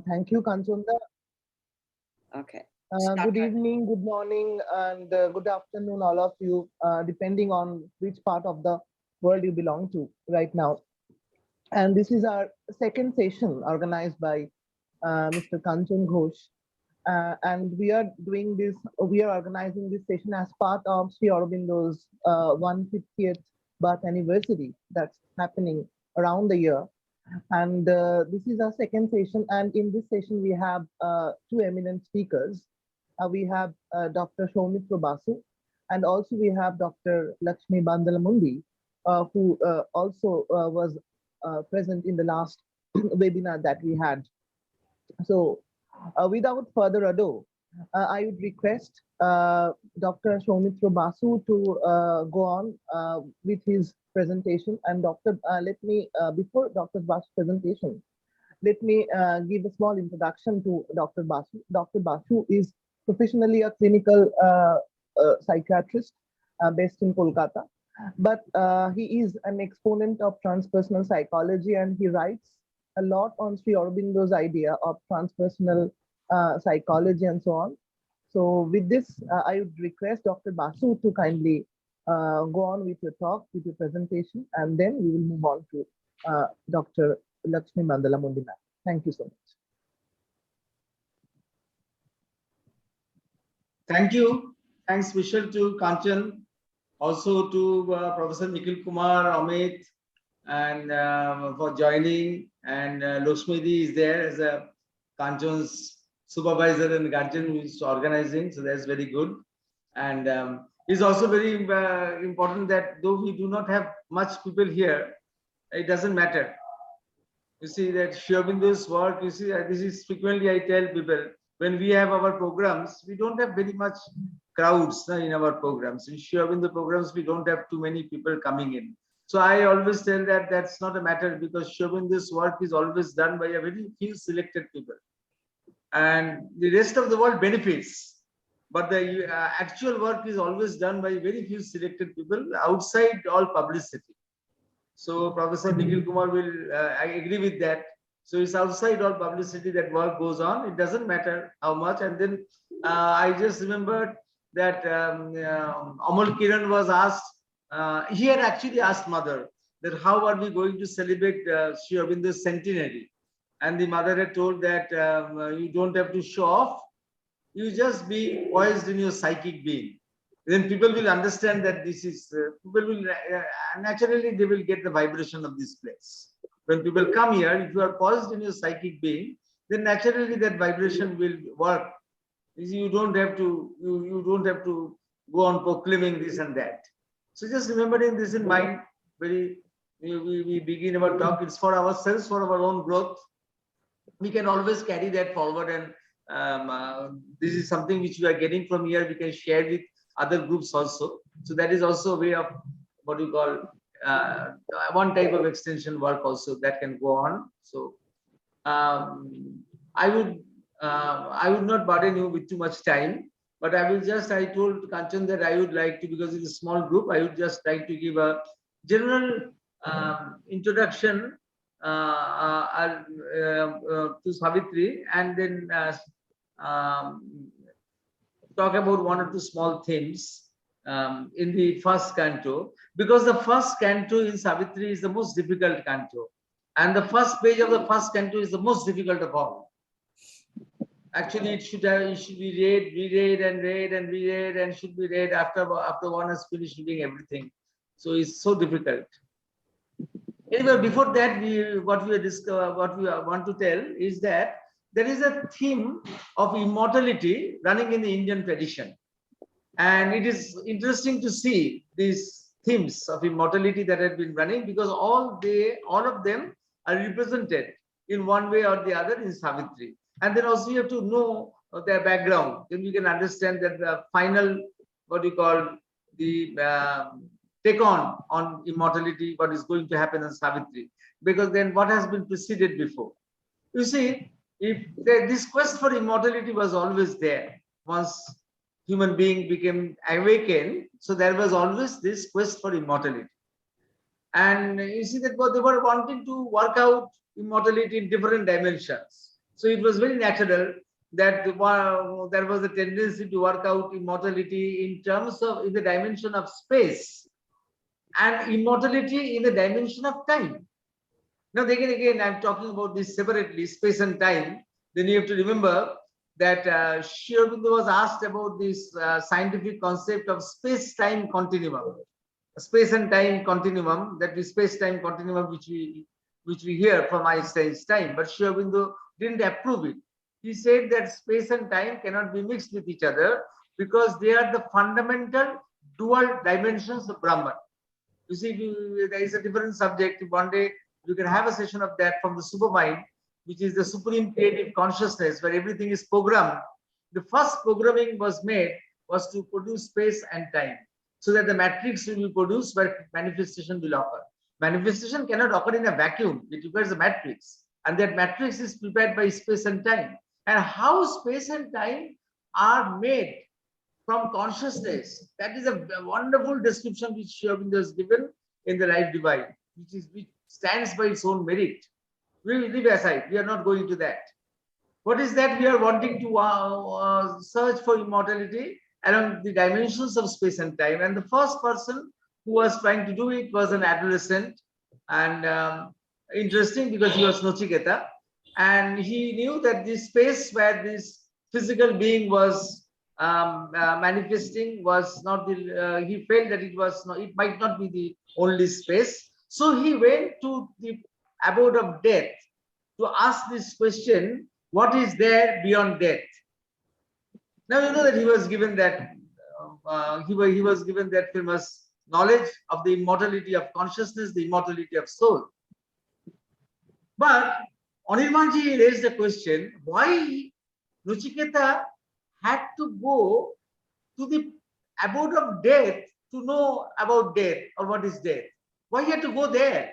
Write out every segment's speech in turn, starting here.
Thank you, Kanchunda. Okay. Start Good right. evening, good morning, and good afternoon, all of you, depending on which part of the world you belong to right now. And this is our second session organized by Mr. Kanchan Ghosh. And we are organizing this session as part of Sri Aurobindo's 150th birth anniversary that's happening around the year. And this is our second session. And in this session, we have two eminent speakers. We have Dr. Soumitra Basu, and also we have Dr. Lakshmi Bandalamundi, who also was present in the last webinar that we had. So, without further ado, I would request Dr. Soumitra Basu to go on with his presentation. And before Dr. Basu's presentation, let me give a small introduction to Dr. Basu. Dr. Basu is professionally a clinical psychiatrist based in Kolkata, but he is an exponent of transpersonal psychology, and he writes a lot on Sri Aurobindo's idea of transpersonal psychology and so on. So with this, I would request Dr. Basu to kindly go on with your talk, with your presentation, and then we will move on to Dr. Lakshmi Bandalamundi. Thank you so much. Thank you. Thanks special to Kanchan, also to Professor Nikhil Kumar, Amit, and for joining. And Lakshmidi is there as a Kanchan's supervisor and guardian who is organizing. So that's very good. And it's also very important that though we do not have much people here, it doesn't matter. You see that Sri Aurobindo's work, you see, this is frequently I tell people, when we have our programs, we don't have very much crowds in our programs. In Sri Aurobindo programs, we don't have too many people coming in. So I always tell that that's not a matter, because Sri Aurobindo's work is always done by a very few selected people. And the rest of the world benefits. But the actual work is always done by very few selected people outside all publicity. So Professor Nikhil Kumar will, I agree with that. So it's outside all publicity that work goes on. It doesn't matter how much. And then I just remembered that Amol Kiran was asked, he had actually asked mother that how are we going to celebrate Sri Aurobindo's centenary? And the mother had told that you don't have to show off. You just be poised in your psychic being. Then people will understand that this is, people will naturally, they will get the vibration of this place. When people come here, if you are poised in your psychic being, then naturally that vibration will work. You don't have to, you don't have to go on proclaiming this and that. So just remembering this in mind, we begin our talk, it's for ourselves, for our own growth. We can always carry that forward, and this is something which we are getting from here, we can share with other groups also. So that is also a way of what you call one type of extension work also that can go on. So I would not burden you with too much time, but I will just, I told Kanchan that I would like to, because it's a small group, I would just like to give a general introduction to Savitri, and then talk about one or two small themes in the first canto, because the first canto in Savitri is the most difficult canto, and the first page of the first canto is the most difficult of all. Actually, it should be read, reread, and read and reread, and should be read after one has finished reading everything. So it's so difficult. Anyway, before that, what we want to tell is that there is a theme of immortality running in the Indian tradition. And it is interesting to see these themes of immortality that have been running, because all of them are represented in one way or the other in Savitri. And then also you have to know their background. Then you can understand that the final, what you call the take on immortality, what is going to happen in Savitri. Because then what has been preceded before. You see, if this quest for immortality was always there, once human being became awakened, so there was always this quest for immortality. And you see that they were wanting to work out immortality in different dimensions. So it was very natural that there was a tendency to work out immortality in terms of in the dimension of space and immortality in the dimension of time. Now, again, I'm talking about this separately, space and time. Then you have to remember that Sri Aurobindo was asked about this scientific concept of space-time continuum, space and time continuum, that is space-time continuum which we hear from Einstein's time, but Sri Aurobindo didn't approve it. He said that space and time cannot be mixed with each other because they are the fundamental dual dimensions of Brahman. You see, there is a different subject. One day you can have a session of that from the supermind, which is the supreme creative consciousness where everything is programmed. The first programming was to produce space and time so that the matrix will be produced where manifestation will occur. Manifestation cannot occur in a vacuum. It requires a matrix, and that matrix is prepared by space and time. And how space and time are made from consciousness, that is a wonderful description which Sri Aurobindo has given in the Life Divine, which stands by its own merit. We will leave aside. We are not going to that. What is that? We are wanting to search for immortality along the dimensions of space and time. And the first person who was trying to do it was an adolescent. And interesting because he was Nachiketa. And he knew that this space where this physical being was manifesting was not the, he felt that it might not be the only space. So he went to the abode of death to ask this question, what is there beyond death? Now you know that he was given that he was given that famous knowledge of the immortality of consciousness, the immortality of soul. But Anirbanji raised the question, why Nachiketa had to go to the abode of death to know about death or what is death? Why he had to go there?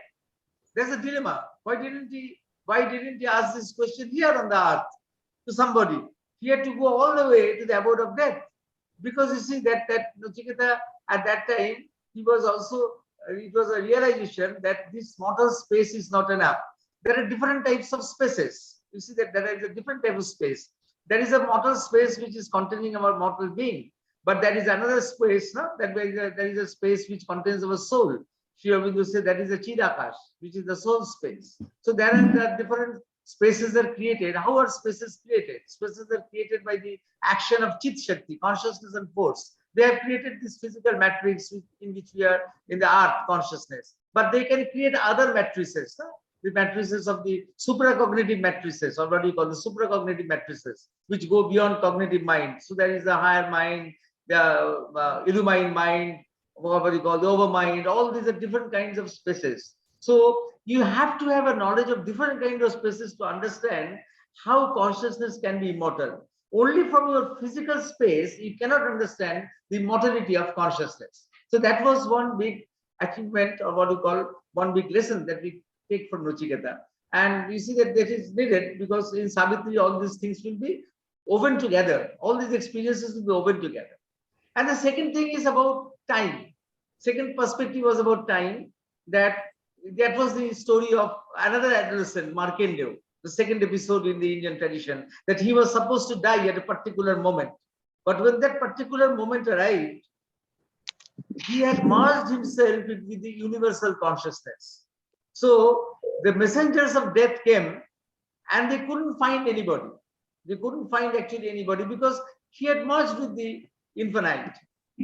There's a dilemma. Why didn't he ask this question here on the earth to somebody? He had to go all the way to the abode of death. Because you see that Nachiketa at that time, it was a realization that this mortal space is not enough. There are different types of spaces. You see that there is a different type of space. There is a mortal space which is containing our mortal being. But there is another space, no? There is a space which contains our soul. Sri Aurobindo said that is a Chidakash, which is the soul space. So there are different spaces that are created. How are spaces created? Spaces are created by the action of Chit Shakti, consciousness and force. They have created this physical matrix in which we are in the earth consciousness. But they can create other matrices, no? The matrices of the supracognitive matrices, or what we call the supracognitive matrices, which go beyond cognitive mind. So there is the higher mind, the illumine mind, what you call the overmind. All these are different kinds of spaces. So you have to have a knowledge of different kinds of spaces to understand how consciousness can be immortal. Only from your physical space, you cannot understand the immortality of consciousness. So that was one big achievement, or what we call one big lesson that we take from Nachiketa. And you see that is needed because in Savitri, all these things will be woven together. All these experiences will be woven together. And the second thing is about time. Second perspective was about time. That was the story of another adolescent, Markandeya, the second episode in the Indian tradition, that he was supposed to die at a particular moment. But when that particular moment arrived, he had merged himself with the universal consciousness. So the messengers of death came and they couldn't find anybody. They couldn't find actually anybody because he had merged with the infinite.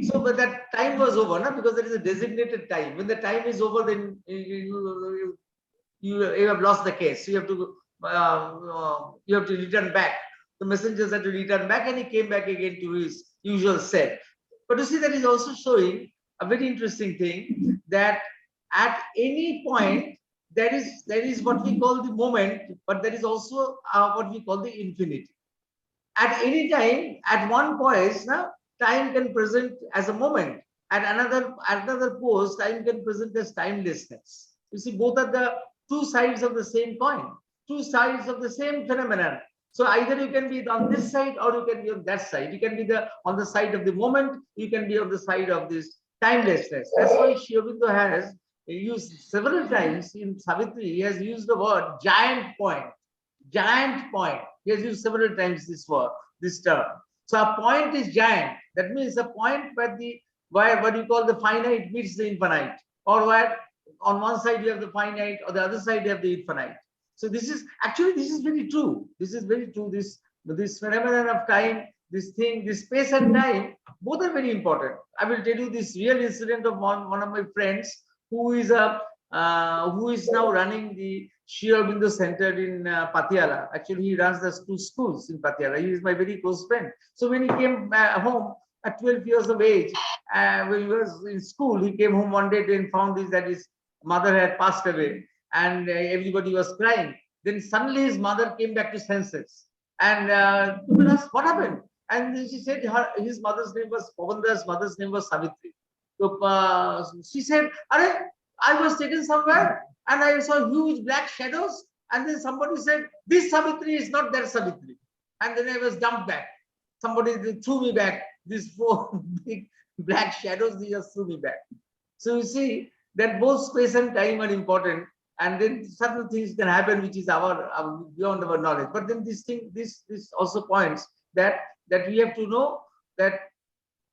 So but that time was over, no? Because there is a designated time. When the time is over, then you have lost the case. So you have to return back. The messengers had to return back, and he came back again to his usual self. But you see, that is also showing a very interesting thing, that at any point there is what we call the moment, but there is also what we call the infinity. At any time, at one point, time can present as a moment. At another pose, time can present as timelessness. You see, both are the two sides of the same coin, two sides of the same phenomenon. So either you can be on this side or you can be on that side. You can be on the side of the moment, you can be on the side of this timelessness. That's why Sri Aurobindo has used several times in Savitri, he has used the word giant point. Giant point. He has used several times this word, this term. So a point is giant. That means a point where what you call the finite meets the infinite, or where on one side you have the finite, or the other side you have the infinite. So this is very true. This is very true. This phenomenon of time, this thing, this space and time, both are very important. I will tell you this real incident of one of my friends who is now running the Sri Aurobindo Center in Patiala. Actually, he runs the two schools in Patiala. He is my very close friend. So when he came home at 12 years of age, when he was in school, he came home one day and found that his mother had passed away, and everybody was crying. Then suddenly his mother came back to senses, and people asked, what happened? And then she said his mother's name was Pavanda's mother's name was Savitri. So she said, I was taken somewhere and I saw huge black shadows, and then somebody said, this Savitri is not that Savitri. And then I was dumped back. Somebody threw me back. These four big black shadows, they just threw me back. So you see that both space and time are important, and then certain things can happen which is our beyond our knowledge. But then this also points that we have to know that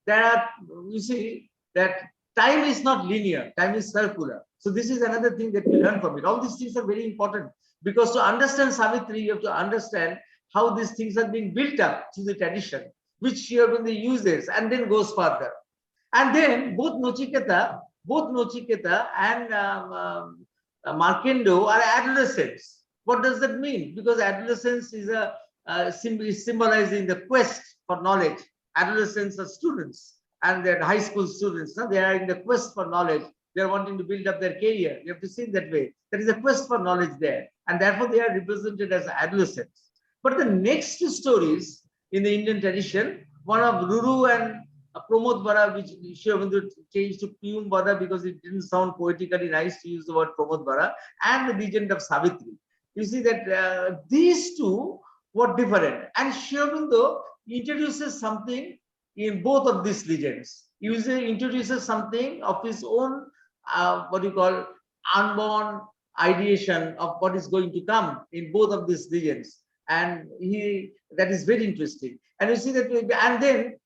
you see that time is not linear, time is circular. So this is another thing that we learn from it. All these things are very important, because to understand Savitri, you have to understand how these things are being built up through the tradition, which Sri Aurobindo uses and then goes further. And then both Nachiketa and Markendo are adolescents. What does that mean? Because adolescence is symbolizing the quest for knowledge. Adolescents are students, and they're high school students. No? They are in the quest for knowledge. They are wanting to build up their career. You have to see it that way. There is a quest for knowledge there, and therefore they are represented as adolescents. But the next two stories in the Indian tradition, one of Ruru and Pramod Bara, which Sri Aurobindo changed to Piyum Bara because it didn't sound poetically nice to use the word Pramod Bara, and the legend of Savitri. You see that these two were different, and Sri Aurobindo introduces something in both of these legends. He introduces something of his own, what you call unborn ideation of what is going to come in both of these legends, and that is very interesting. And you see that, and then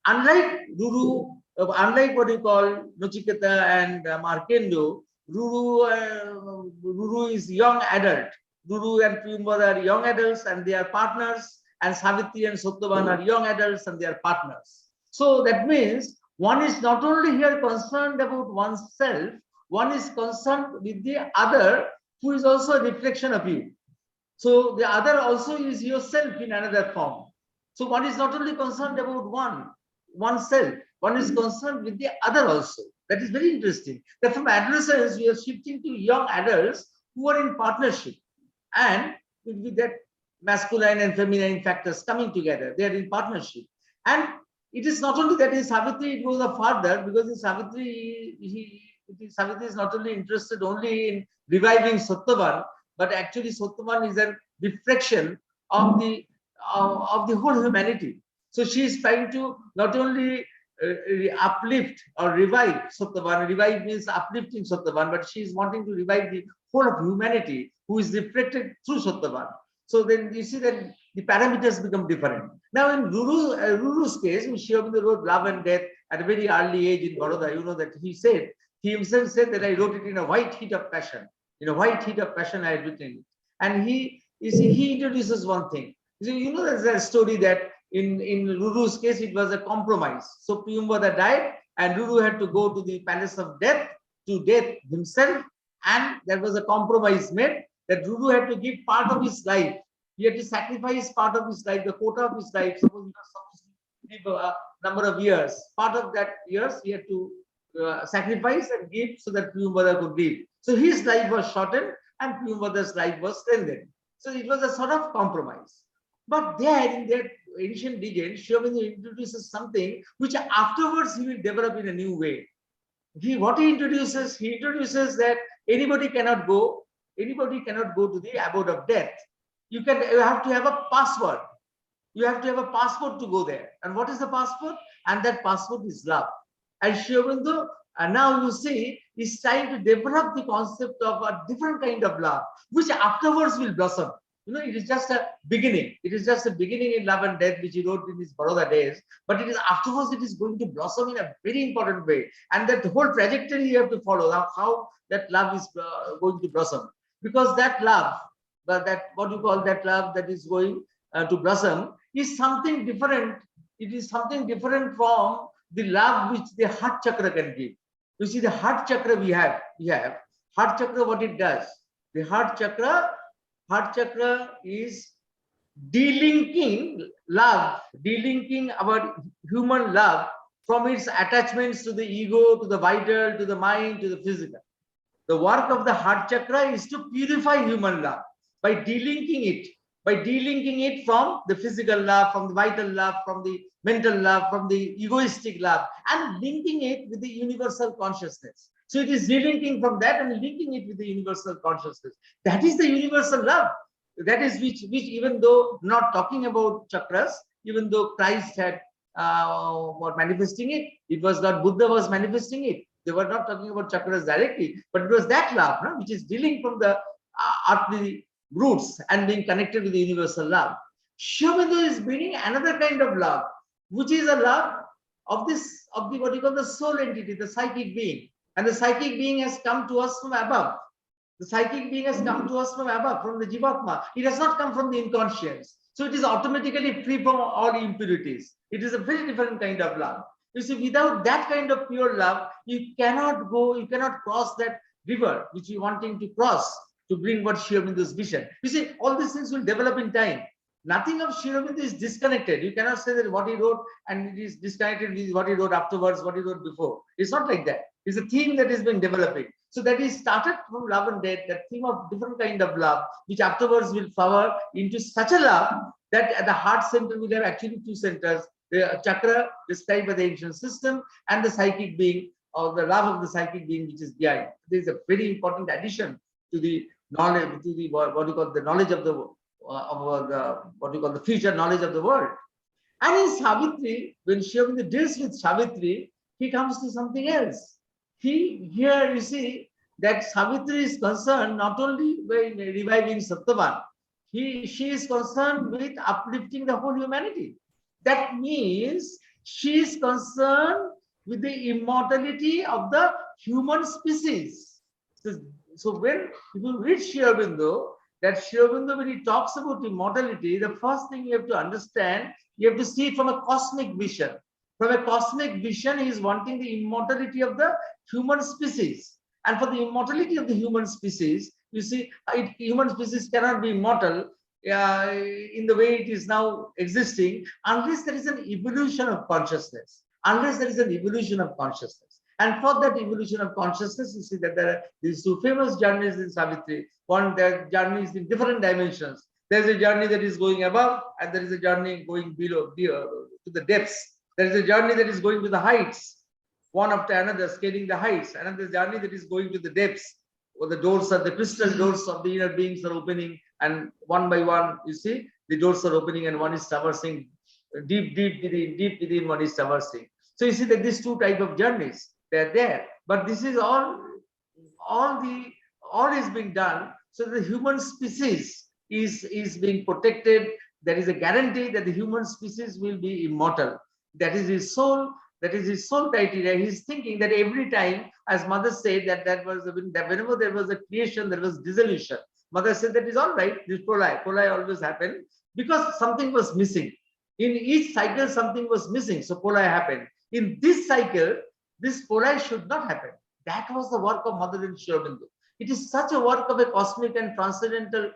unlike Ruru, unlike what you call Nachiketa and Markendo, Ruru is young adult. Ruru and Piyumbara are young adults and they are partners, and Savitri and Satyavan are young adults and they are partners. So that means one is not only here concerned about oneself, one is concerned with the other, who is also a reflection of you. So the other also is yourself in another form. So one is not only concerned about oneself, one is concerned with the other also. That is very interesting. That from adolescence, we are shifting to young adults who are in partnership, and with that masculine and feminine factors coming together, they are in partnership. And it is not only that in Savitri, it goes further, because in Savitri, Savitri is not only interested only in reviving Satyavan, but actually Satyavan is a reflection of the whole humanity. So she is trying to not only uplift or revive Satyavan. Revive means uplifting Satyavan, but she is wanting to revive the whole of humanity who is reflected through Satyavan. So then you see that the parameters become different. Now in Ruru's case, Sri Aurobindo wrote Love and Death at a very early age in Baroda. You know that he himself said that I wrote it in a white heat of passion. In a white heat of passion, I had written it. And he introduces one thing. You know, there's a story that in Ruru's case, it was a compromise. So Piyumbara died, and Ruru had to go to the palace of death to death himself. And there was a compromise made that Ruru had to give part of his life. He had to sacrifice part of his life, the quota of his life. Suppose he was supposed to live a number of years. Part of that years he had to sacrifice and give so that Piyumbara could live. So his life was shortened and Piyumbara's life was strengthened. So it was a sort of compromise. But there in that ancient legend, Sri Aurobindo introduces something which afterwards he will develop in a new way. He introduces that anybody cannot go to the abode of death. You have to have a password. You have to have a passport to go there. And what is the passport? And that passport is love. And Sri Aurobindo, now you see, is trying to develop the concept of a different kind of love, which afterwards will blossom. You know, it is just a beginning. It is just a beginning in Love and Death, which he wrote in his Baroda days. But it is afterwards, it is going to blossom in a very important way. And that whole trajectory you have to follow, how that love is going to blossom. Because that love, that what you call that love that is going to blossom is something different. It is something different from the love which the heart chakra can give. You see, the heart chakra we have heart chakra, what it does. The heart chakra is delinking love, delinking our human love from its attachments to the ego, to the vital, to the mind, to the physical. The work of the heart chakra is to purify human love by delinking it from the physical love, from the vital love, from the mental love, from the egoistic love, and linking it with the universal consciousness. So it is delinking from that and linking it with the universal consciousness. That is the universal love. That is which even though not talking about chakras, even though Christ had were manifesting it, it was not Buddha was manifesting it. They were not talking about chakras directly, but it was that love, no? Which is dealing from the earthly roots and being connected with the universal love. Sri Aurobindo is bringing another kind of love, which is a love of the what you call the soul entity, the psychic being. And the psychic being has come to us from above. The psychic being has come to us from above, from the Jivatma. It has not come from the inconscience. So it is automatically free from all impurities. It is a very different kind of love. You see, without that kind of pure love, you cannot cross that river which you are wanting to cross to bring what Sri Aurobindo's vision. You see, all these things will develop in time. Nothing of Sri Aurobindo is disconnected. You cannot say that what he wrote and it is disconnected with what he wrote afterwards, what he wrote before. It's not like that. It's a theme that has been developing. So that is started from Love and Death, that theme of different kind of love, which afterwards will flower into such a love that at the heart center will have actually two centers, the chakra described by the ancient system and the psychic being, or the love of the psychic being which is behind. This is a very important addition to the knowledge, to the what you call the knowledge of the what you call the future knowledge of the world. And in Savitri, when Sri Aurobindo deals with Savitri, he comes to something else. Here you see that Savitri is concerned not only by reviving Satyavan, she is concerned with uplifting the whole humanity. That means she is concerned with the immortality of the human species. So when you read Sri Aurobindo, that Sri Aurobindo, when he talks about immortality, the first thing you have to understand, you have to see it from a cosmic vision. From a cosmic vision, he is wanting the immortality of the human species. And for the immortality of the human species, you see, human species cannot be immortal in the way it is now existing unless there is an evolution of consciousness. Unless there is an evolution of consciousness. And for that evolution of consciousness, you see that there are these two famous journeys in Savitri. One, there are journeys in different dimensions. There is a journey that is going above, and there is a journey going below to the depths. There is a journey that is going to the heights, one after another, scaling the heights. Another journey that is going to the depths, where the doors are, the crystal doors of the inner beings are opening, and one by one, you see, the doors are opening, and one is traversing deep within, one is traversing. So you see that these two types of journeys, they are there. But this is all is being done so the human species is being protected. There is a guarantee that the human species will be immortal. That is his soul. That is his soul criteria. He's thinking that every time, as Mother said, that whenever there was a creation, there was dissolution. Mother said that is all right. This prolai always happened because something was missing. In each cycle, something was missing. So prolai happened. In this cycle, this prolai should not happen. That was the work of Mother and Sri Aurobindo. It is such a work of a cosmic and transcendental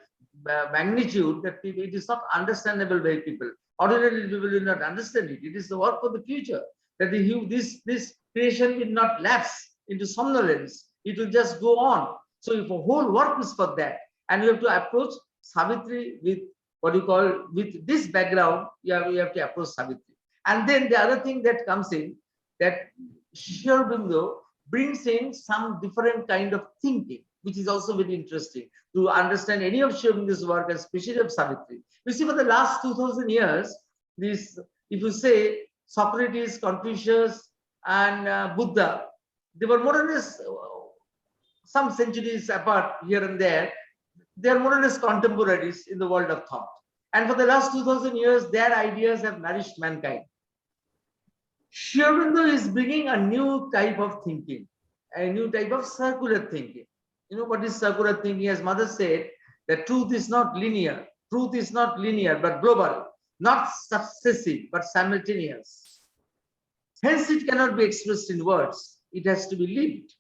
magnitude that it is not understandable by people. Ordinary people will not understand it. It is the work for the future. That this creation will not lapse into somnolence. It will just go on. So if a whole work is for that, and you have to approach Savitri with what you call, with this background, you have to approach Savitri. And then the other thing that comes in, that Sri Aurobindo brings in some different kind of thinking, which is also very interesting to understand any of Sri Aurobindo's work, especially of Savitri. You see, for the last 2000 years, this, if you say Socrates, Confucius, and Buddha, they were more or less some centuries apart here and there. they are more or less contemporaries in the world of thought. And for the last 2000 years, their ideas have nourished mankind. Sri Aurobindo is bringing a new type of thinking, a new type of circular thinking. You know what is circular thinking? As Mother said, that truth is not linear. Truth is not linear, but global, not successive, but simultaneous. Hence, it cannot be expressed in words. It has to be lived.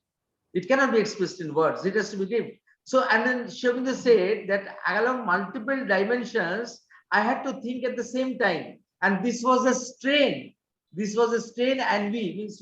It cannot be expressed in words. It has to be lived. So, and then Sri Aurobindo said that along multiple dimensions, I had to think at the same time. And this was a strain. This was a strain, and we means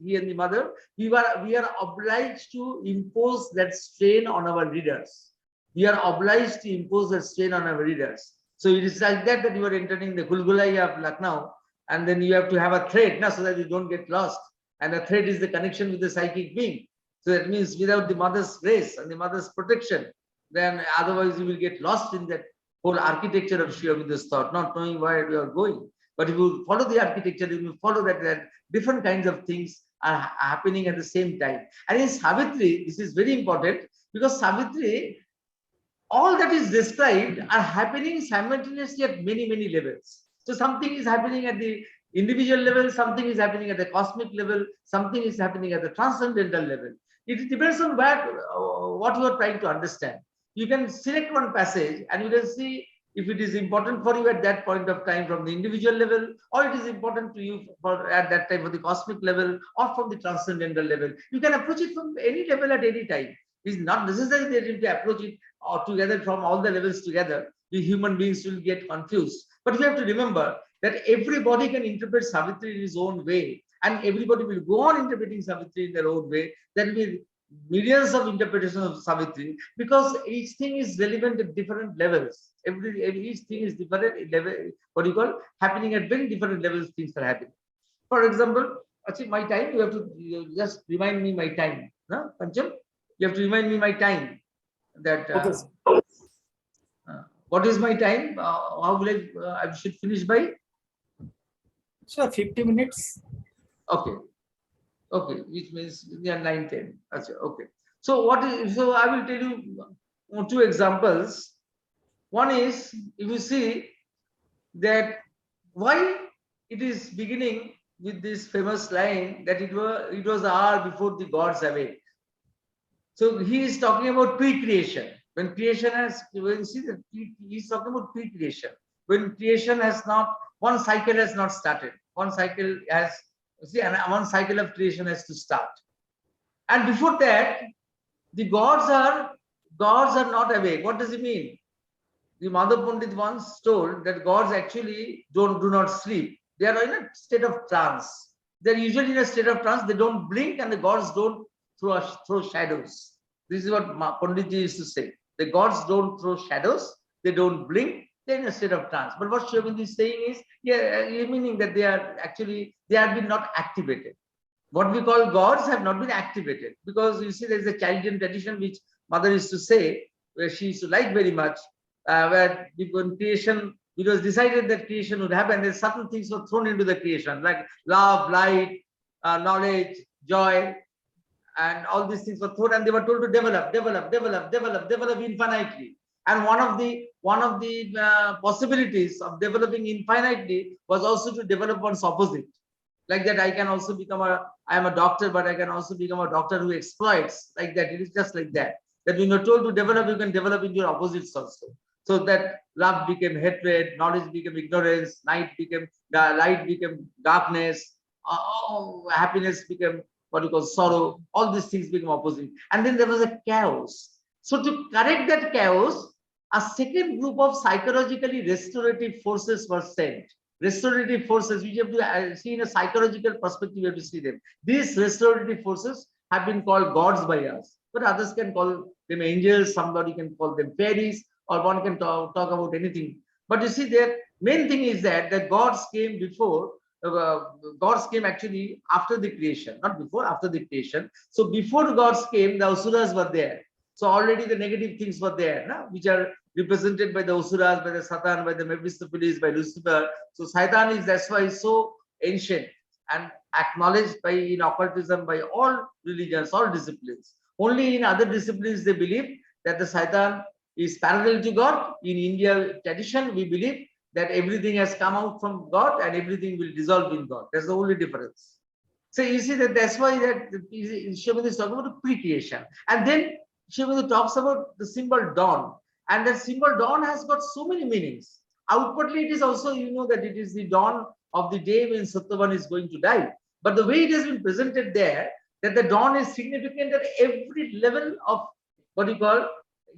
he and the Mother, we are obliged to impose that strain on our readers. We are obliged to impose that strain on our readers. So it is like that you are entering the Gulgulai of Lucknow, and then you have to have a thread so that you don't get lost. And the thread is the connection with the psychic being. So that means without the Mother's grace and the Mother's protection, then otherwise you will get lost in that whole architecture of Sri Aurobindo's thought, not knowing where you are going. But if you follow the architecture, if you follow that different kinds of things are happening at the same time. And in Savitri, this is very important, because Savitri, all that is described are happening simultaneously at many, many levels. So something is happening at the individual level, something is happening at the cosmic level, something is happening at the transcendental level. It depends on what you are trying to understand. You can select one passage and you can see if it is important for you at that point of time from the individual level, or it is important to you at that time for the cosmic level or from the transcendental level. You can approach it from any level at any time. It's not necessary that you to approach it together from all the levels together. The human beings will get confused. But you have to remember that everybody can interpret Savitri in his own way, and everybody will go on interpreting Savitri in their own way. There will be millions of interpretations of Savitri, because each thing is relevant at different levels. Each thing is different level, what you call, happening at very different levels. Things are happening. For example, actually, my time, you just remind me my time. No, Pancham, you have to remind me my time. That what is my time? How will I should finish by? Sure, 50 minutes. Okay. Okay, which means yeah, 9, 10. Okay. So I will tell you two examples. One is, if you see that why it is beginning with this famous line that it was the hour before the gods awake. So he is talking about pre-creation. When creation has, when you see that he is talking about pre-creation. When creation has not, one cycle has not started. One cycle has, see, and one cycle of creation has to start. And before that, the gods are not awake. What does it mean? The Madhav Pandit once told that gods actually do not sleep. They are in a state of trance. They're usually in a state of trance. They don't blink, and the gods don't throw shadows. This is what Panditji used to say. The gods don't throw shadows. They don't blink. They're in a state of trance. But what Sri Aurobindo is saying is, meaning that they have been not activated. What we call gods have not been activated, because you see there is a Chaldean tradition which Mother used to say, where she used to like very much, where when creation, it was decided that creation would happen, then certain things were thrown into the creation, like love, light, knowledge, joy, and all these things were thrown, and they were told to develop infinitely. And one of the possibilities of developing infinitely was also to develop one's opposite. Like that, I am a doctor, but I can also become a doctor who exploits. Like that, it is just like that. That when you're told to develop, you can develop into your opposites also. So that love became hatred, knowledge became ignorance, light became darkness, happiness became what you call sorrow. All these things become opposite. And then there was a chaos. So to correct that chaos, a second group of psychologically restorative forces were sent. Restorative forces, which you have to see in a psychological perspective, you have to see them. These restorative forces have been called gods by us, but others can call them angels, somebody can call them fairies, or one can talk about anything. But you see, their main thing is that gods came before, gods came actually after the creation, not before, after the creation. So before the gods came, the Asuras were there. So already the negative things were there, which are represented by the Asuras, by the Satan, by the Mephistopheles, by Lucifer. So Satan is, that's why, so ancient and acknowledged by in occultism by all religions, all disciplines. Only in other disciplines they believe that the Satan is parallel to God. In India tradition, we believe that everything has come out from God and everything will dissolve in God. That's the only difference. So you see that's why that Sri Aurobindo is talking about pre-creation. And then Sri Aurobindo talks about the symbol dawn. And that symbol dawn has got so many meanings. Outwardly, it is also, you know, that it is the dawn of the day when Satyavan is going to die. But the way it has been presented there, that the dawn is significant at every level of what you call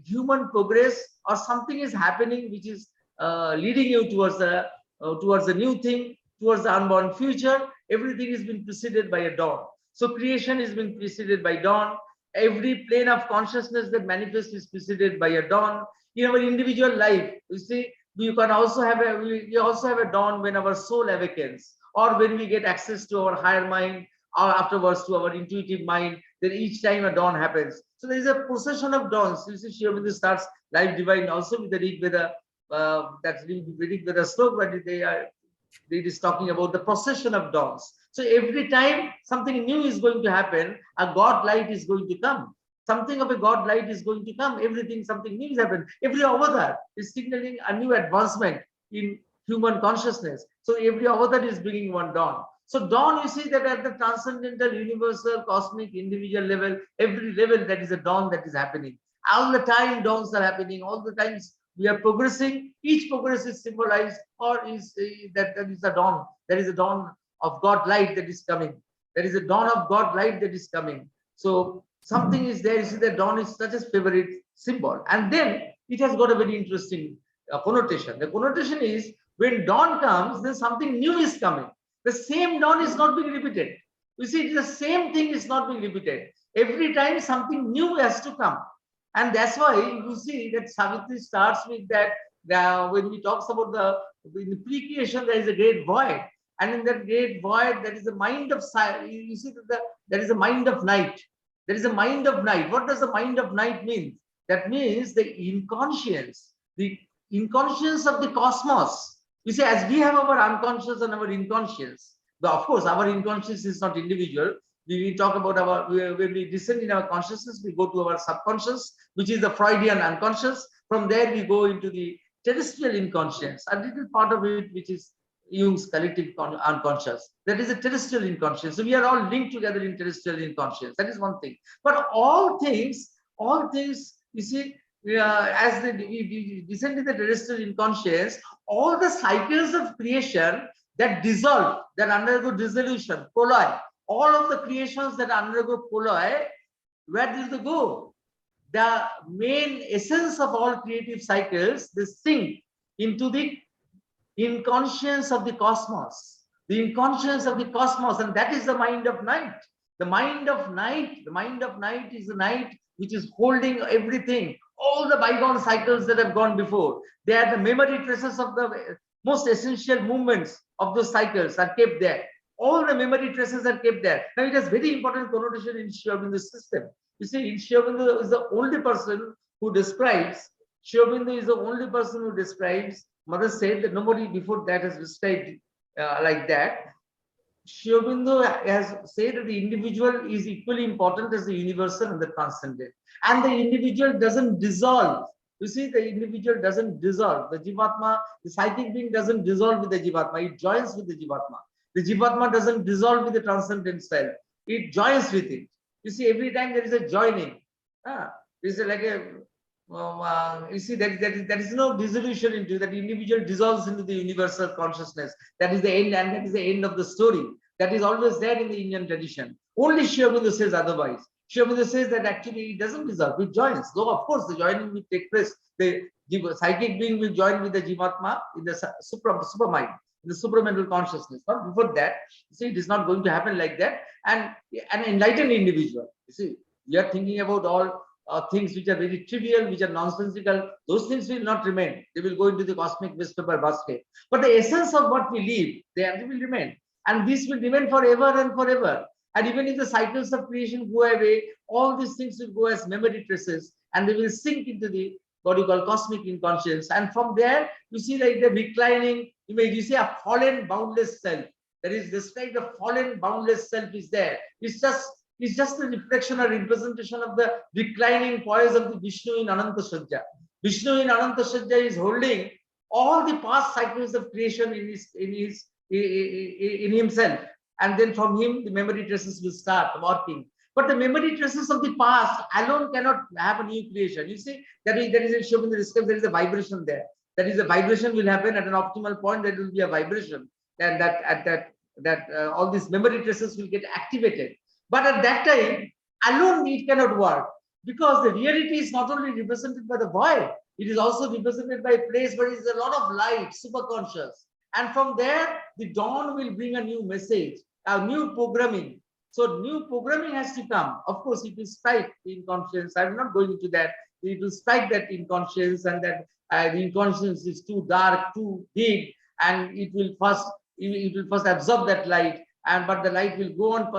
human progress, or something is happening which is leading you towards the new thing, towards the unborn future. Everything has been preceded by a dawn. So creation has been preceded by dawn. Every plane of consciousness that manifests is preceded by a dawn. In our individual life, you see, we also have a dawn when our soul awakens, or when we get access to our higher mind, or afterwards to our intuitive mind. Then each time a dawn happens. So there is a procession of dawns. You see, Sri Aurobindo starts Life Divine also with the Rig Veda. That's Rig Veda sloka, but it is talking about the procession of dawns. So every time something new is going to happen, a God light is going to come. Something of a God light is going to come. Everything, something new is happening. Every avatar is signaling a new advancement in human consciousness. So every avatar is bringing one dawn. So dawn, you see that at the transcendental, universal, cosmic, individual level, every level, that is a dawn that is happening. All the time dawns are happening. All the times we are progressing. Each progress is symbolized, or is that is a dawn. There is a dawn of God light that is coming. There is a dawn of God light that is coming. So something is there. You see, the dawn is such a favorite symbol. And then it has got a very interesting connotation. The connotation is, when dawn comes, then something new is coming. The same dawn is not being repeated. You see, the same thing is not being repeated. Every time something new has to come. And that's why you see that Savitri starts with that, when he talks about in the pre-creation, there is a great void. And in that great void, there is a mind of silence. You see that there is a mind of night. There is a mind of night. What does the mind of night mean? That means the inconscience of the cosmos. You see, as we have our unconscious and our inconscious, but of course, our inconscious is not individual. We talk about when we descend in our consciousness, we go to our subconscious, which is the Freudian unconscious. From there, we go into the terrestrial inconscious, a little part of it, which is Jung's collective unconscious. That is a terrestrial inconscious. So we are all linked together in terrestrial inconscious. That is one thing. But all things, you see, as we descend in the terrestrial inconscious, all the cycles of creation that dissolve, that undergo dissolution, proloi, all of the creations that undergo proloi, where do they go? The main essence of all creative cycles, they sink into the inconscience of the cosmos. The inconscience of the cosmos, and that is the mind of night. The mind of night is the night which is holding everything. All the bygone cycles that have gone before, they are the memory traces of the most essential movements of those cycles are kept there. All the memory traces are kept there. Now it has very important connotation in Sri Aurobindo's system. You see, Sri Aurobindo is the only person who describes, Mother said that nobody before that has described like that. Sri Aurobindo has said that the individual is equally important as the universal and the transcendent. And the individual doesn't dissolve. You see, the individual doesn't dissolve. The Jivatma, the psychic being doesn't dissolve with the Jivatma. It joins with the Jivatma. The Jivatma doesn't dissolve with the transcendent self. It joins with it. You see, every time there is a joining. It's like you see, there is no dissolution into that. Individual dissolves into the universal consciousness. That is the end, and that is the end of the story. That is always there in the Indian tradition. Only Sri Aurobindo says otherwise. Sri Aurobindo says that actually it doesn't dissolve, it joins. Though of course the joining will take place. The psychic being will join with the Jivatma in the super mind, in the supramental consciousness. Not before that. You see, it is not going to happen like that. And an enlightened individual. You see, we are thinking about all things which are very trivial, which are nonsensical. Those things will not remain. They will go into the cosmic waste paper basket. But the essence of what we live, they will remain. And this will remain forever and forever. And even if the cycles of creation go away, all these things will go as memory traces, and they will sink into the what you call cosmic inconscience. And from there, you see like the reclining image. You see a fallen, boundless self. That is described, the fallen, boundless self is there. It's just a reflection or representation of the reclining poise of the Vishnu in Ananta Sajja. Vishnu in Ananta Shajja is holding all the past cycles of creation in himself, and then from him the memory traces will start working. But the memory traces of the past alone cannot have a new creation. You see, there is shown in the description, there is a vibration there. That is, a vibration will happen at an optimal point. There will be a vibration, and all these memory traces will get activated. But at that time, alone it cannot work, because the reality is not only represented by the void, it is also represented by a place where there is a lot of light, superconscious. And from there, the dawn will bring a new message, a new programming. So new programming has to come. Of course, it will strike the inconscience. I'm not going into that. It will strike that inconscience, and that the inconscience is too dark, too big, and it will first absorb that light. But the light will go on go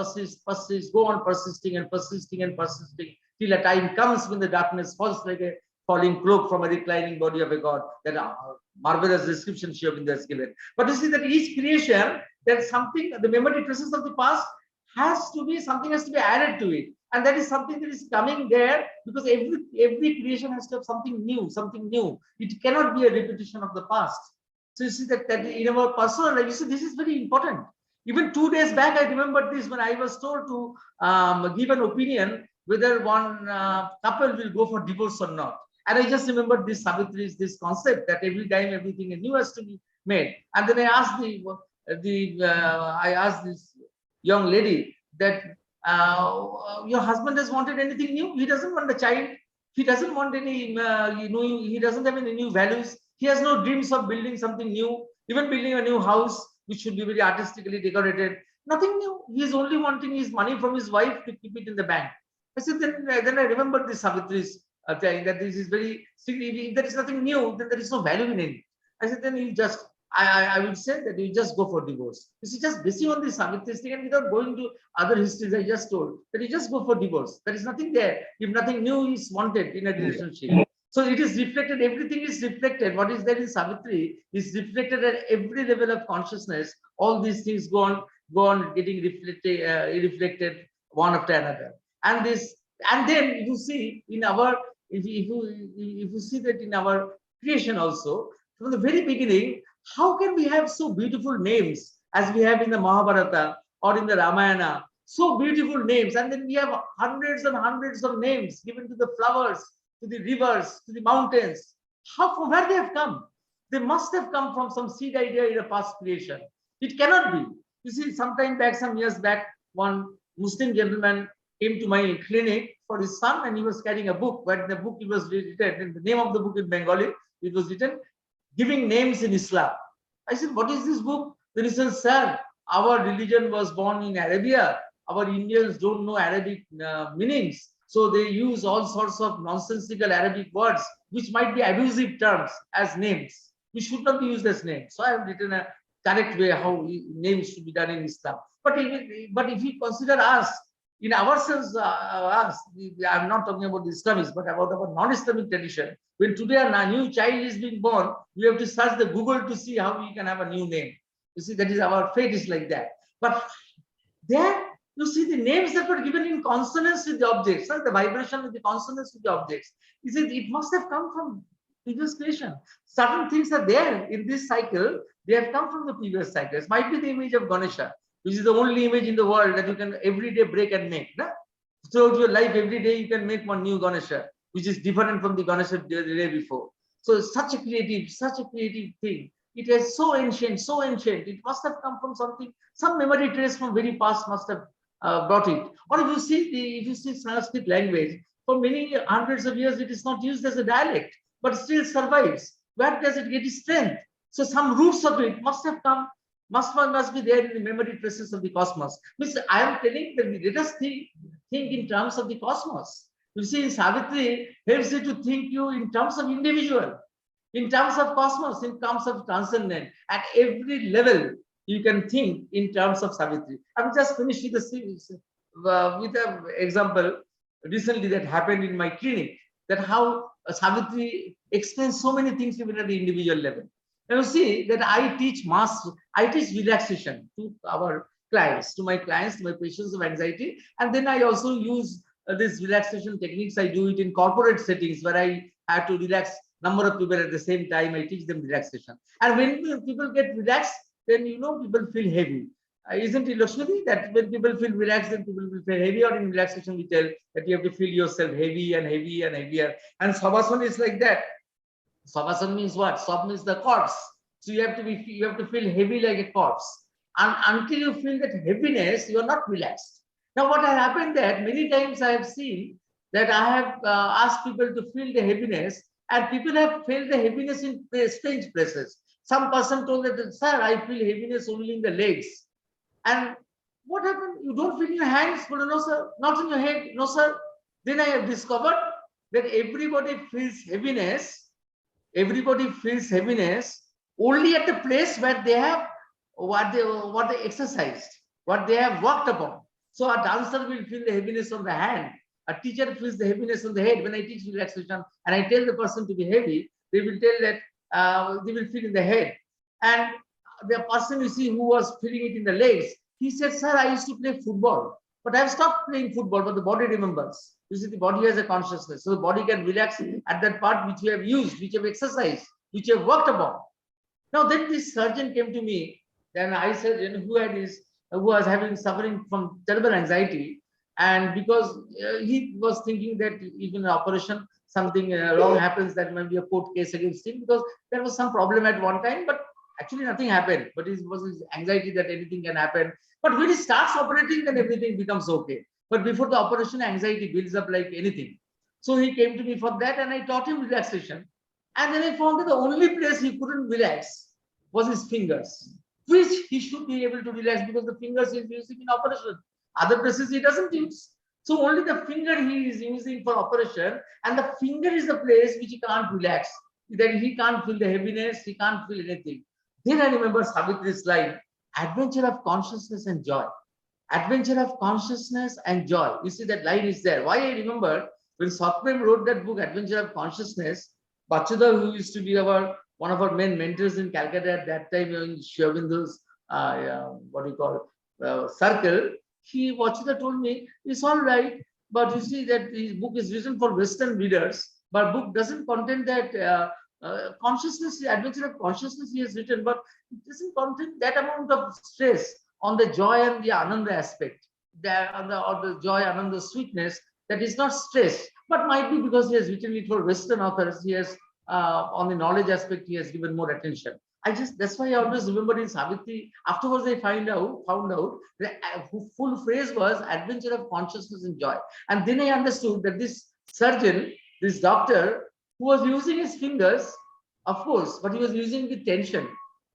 on persisting and persisting and persisting till a time comes when the darkness falls like a falling cloak from a reclining body of a god. That marvelous description Sri Aurobindo has given. But you see that each creation, there's something, the memory traces of the past something has to be added to it. And that is something that is coming there, because every creation has to have something new. It cannot be a repetition of the past. So you see that in our personal life, you see, this is very important. Even 2 days back, I remember this when I was told to give an opinion whether one couple will go for divorce or not. And I just remembered this Savitri's, this concept that every time everything new has to be made. And then I asked I asked this young lady that your husband has wanted anything new? He doesn't want a child. He doesn't want any, he doesn't have any new values. He has no dreams of building something new, even building a new house, which should be very artistically decorated. Nothing new. He is only wanting his money from his wife to keep it in the bank. I said, then I remembered this Savitri's saying that this is very, if there is nothing new, then there is no value in it. I said, then you just, I would say that you just go for divorce. You see, just basing on this Savitri's thing and without going to other histories, I just told that you just go for divorce. There is nothing there. If nothing new is wanted in a relationship. So it is reflected, everything is reflected. What is there in Savitri is reflected at every level of consciousness. All these things go on getting reflected one after another. And then you see in our, if you see that in our creation also, from the very beginning, how can we have so beautiful names as we have in the Mahabharata or in the Ramayana? So beautiful names, and then we have hundreds and hundreds of names given to the flowers, to the rivers, to the mountains. From where they have come? They must have come from some seed idea in a past creation. It cannot be. You see, some years back, one Muslim gentleman came to my clinic for his son, and he was carrying a book. But in the book, it was written, in the name of the book in Bengali, it was written, Giving Names in Islam. I said, what is this book? Then he said, sir, our religion was born in Arabia. Our Indians don't know Arabic meanings. So they use all sorts of nonsensical Arabic words, which might be abusive terms as names. We should not be used as names. So I have written a correct way how names should be done in Islam. But if you consider us, in ourselves, I'm not talking about the Islamists, but about our non-Islamic tradition. When today a new child is being born, we have to search the Google to see how we can have a new name. You see, that is our fate is like that. But there, you see the names that were given in consonance with the objects, right? The vibration with the consonance with the objects. He said it must have come from previous creation. Certain things are there in this cycle. They have come from the previous cycles. Might be the image of Ganesha, which is the only image in the world that you can every day break and make. No? Throughout your life, every day you can make one new Ganesha, which is different from the Ganesha the day before. So such a creative thing. It is so ancient, so ancient. It must have come from something, some memory trace from very past must have brought it. Or if you see Sanskrit language, for many hundreds of years, it is not used as a dialect, but still survives. Where does it get its strength? So some roots of it must have come, must be there in the memory traces of the cosmos. Which I am telling that let us think in terms of the cosmos. You see, in Savitri helps you to think you in terms of individual, in terms of cosmos, in terms of transcendent. At every level, you can think in terms of Savitri. I'm just finished with an example recently that happened in my clinic, that how Savitri explains so many things even at the individual level. And you see that I teach relaxation to our clients, to my patients of anxiety. And then I also use this relaxation techniques. I do it in corporate settings where I have to relax number of people at the same time. I teach them relaxation. And when people get relaxed, then people feel heavy. Isn't it, Lakshmi, that when people feel relaxed, then people will feel heavy? Or in relaxation, we tell that you have to feel yourself heavy and heavy and heavier. And Savasana is like that. Savasana means what? Sav means the corpse. So you have to feel heavy like a corpse. And until you feel that heaviness, you are not relaxed. Now, what has happened that many times I have seen that I have asked people to feel the heaviness, and people have felt the heaviness in strange places. Some person told that, sir, I feel heaviness only in the legs. And what happened? You don't feel in your hands? But no, sir. Not in your head? No, sir. Then I have discovered that everybody feels heaviness. Everybody feels heaviness only at the place where they have what they exercised, what they have worked upon. So a dancer will feel the heaviness on the hand. A teacher feels the heaviness on the head. When I teach relaxation and I tell the person to be heavy, they will tell that they will feel in the head. And the person you see who was feeling it in the legs, he said, sir, I used to play football, but I've stopped playing football, but the body remembers. You see, the body has a consciousnness. So the body can relax at that part which you have used, which you have exercised, which you have worked upon. Now then this surgeon came to me, then I said, who was suffering from terrible anxiety. And because he was thinking that even an operation, something wrong happens, that might be a court case against him, because there was some problem at one time, but actually nothing happened. But it was his anxiety that anything can happen. But when he starts operating, then everything becomes okay. But before the operation, anxiety builds up like anything. So he came to me for that, and I taught him relaxation. And then I found that the only place he couldn't relax was his fingers, which he should be able to relax because the fingers he is using in operation. Other places he doesn't use. So only the finger he is using for operation, and the finger is the place which he can't relax. Then he can't feel the heaviness, he can't feel anything. Then I remember Savitri's line, adventure of consciousness and joy. Adventure of consciousness and joy. You see that line is there. Why I remember when Satprem wrote that book, Adventure of Consciousness, Bachudha, who used to be one of our main mentors in Calcutta at that time in Sri Aurobindo's circle, Bachudha told me, it's all right, but you see that his book is written for Western readers, but book doesn't contain that consciousness, adventure of consciousness he has written, but it doesn't contain that amount of stress on the joy and the ananda aspect, or the joy, ananda, sweetness, that is not stress, but might be because he has written it for Western authors, he has on the knowledge aspect, he has given more attention. That's why I always remember in Savitri, afterwards I found out the full phrase was adventure of consciousness and joy. And then I understood that this surgeon, this doctor, who was using his fingers, of course, but he was using with tension.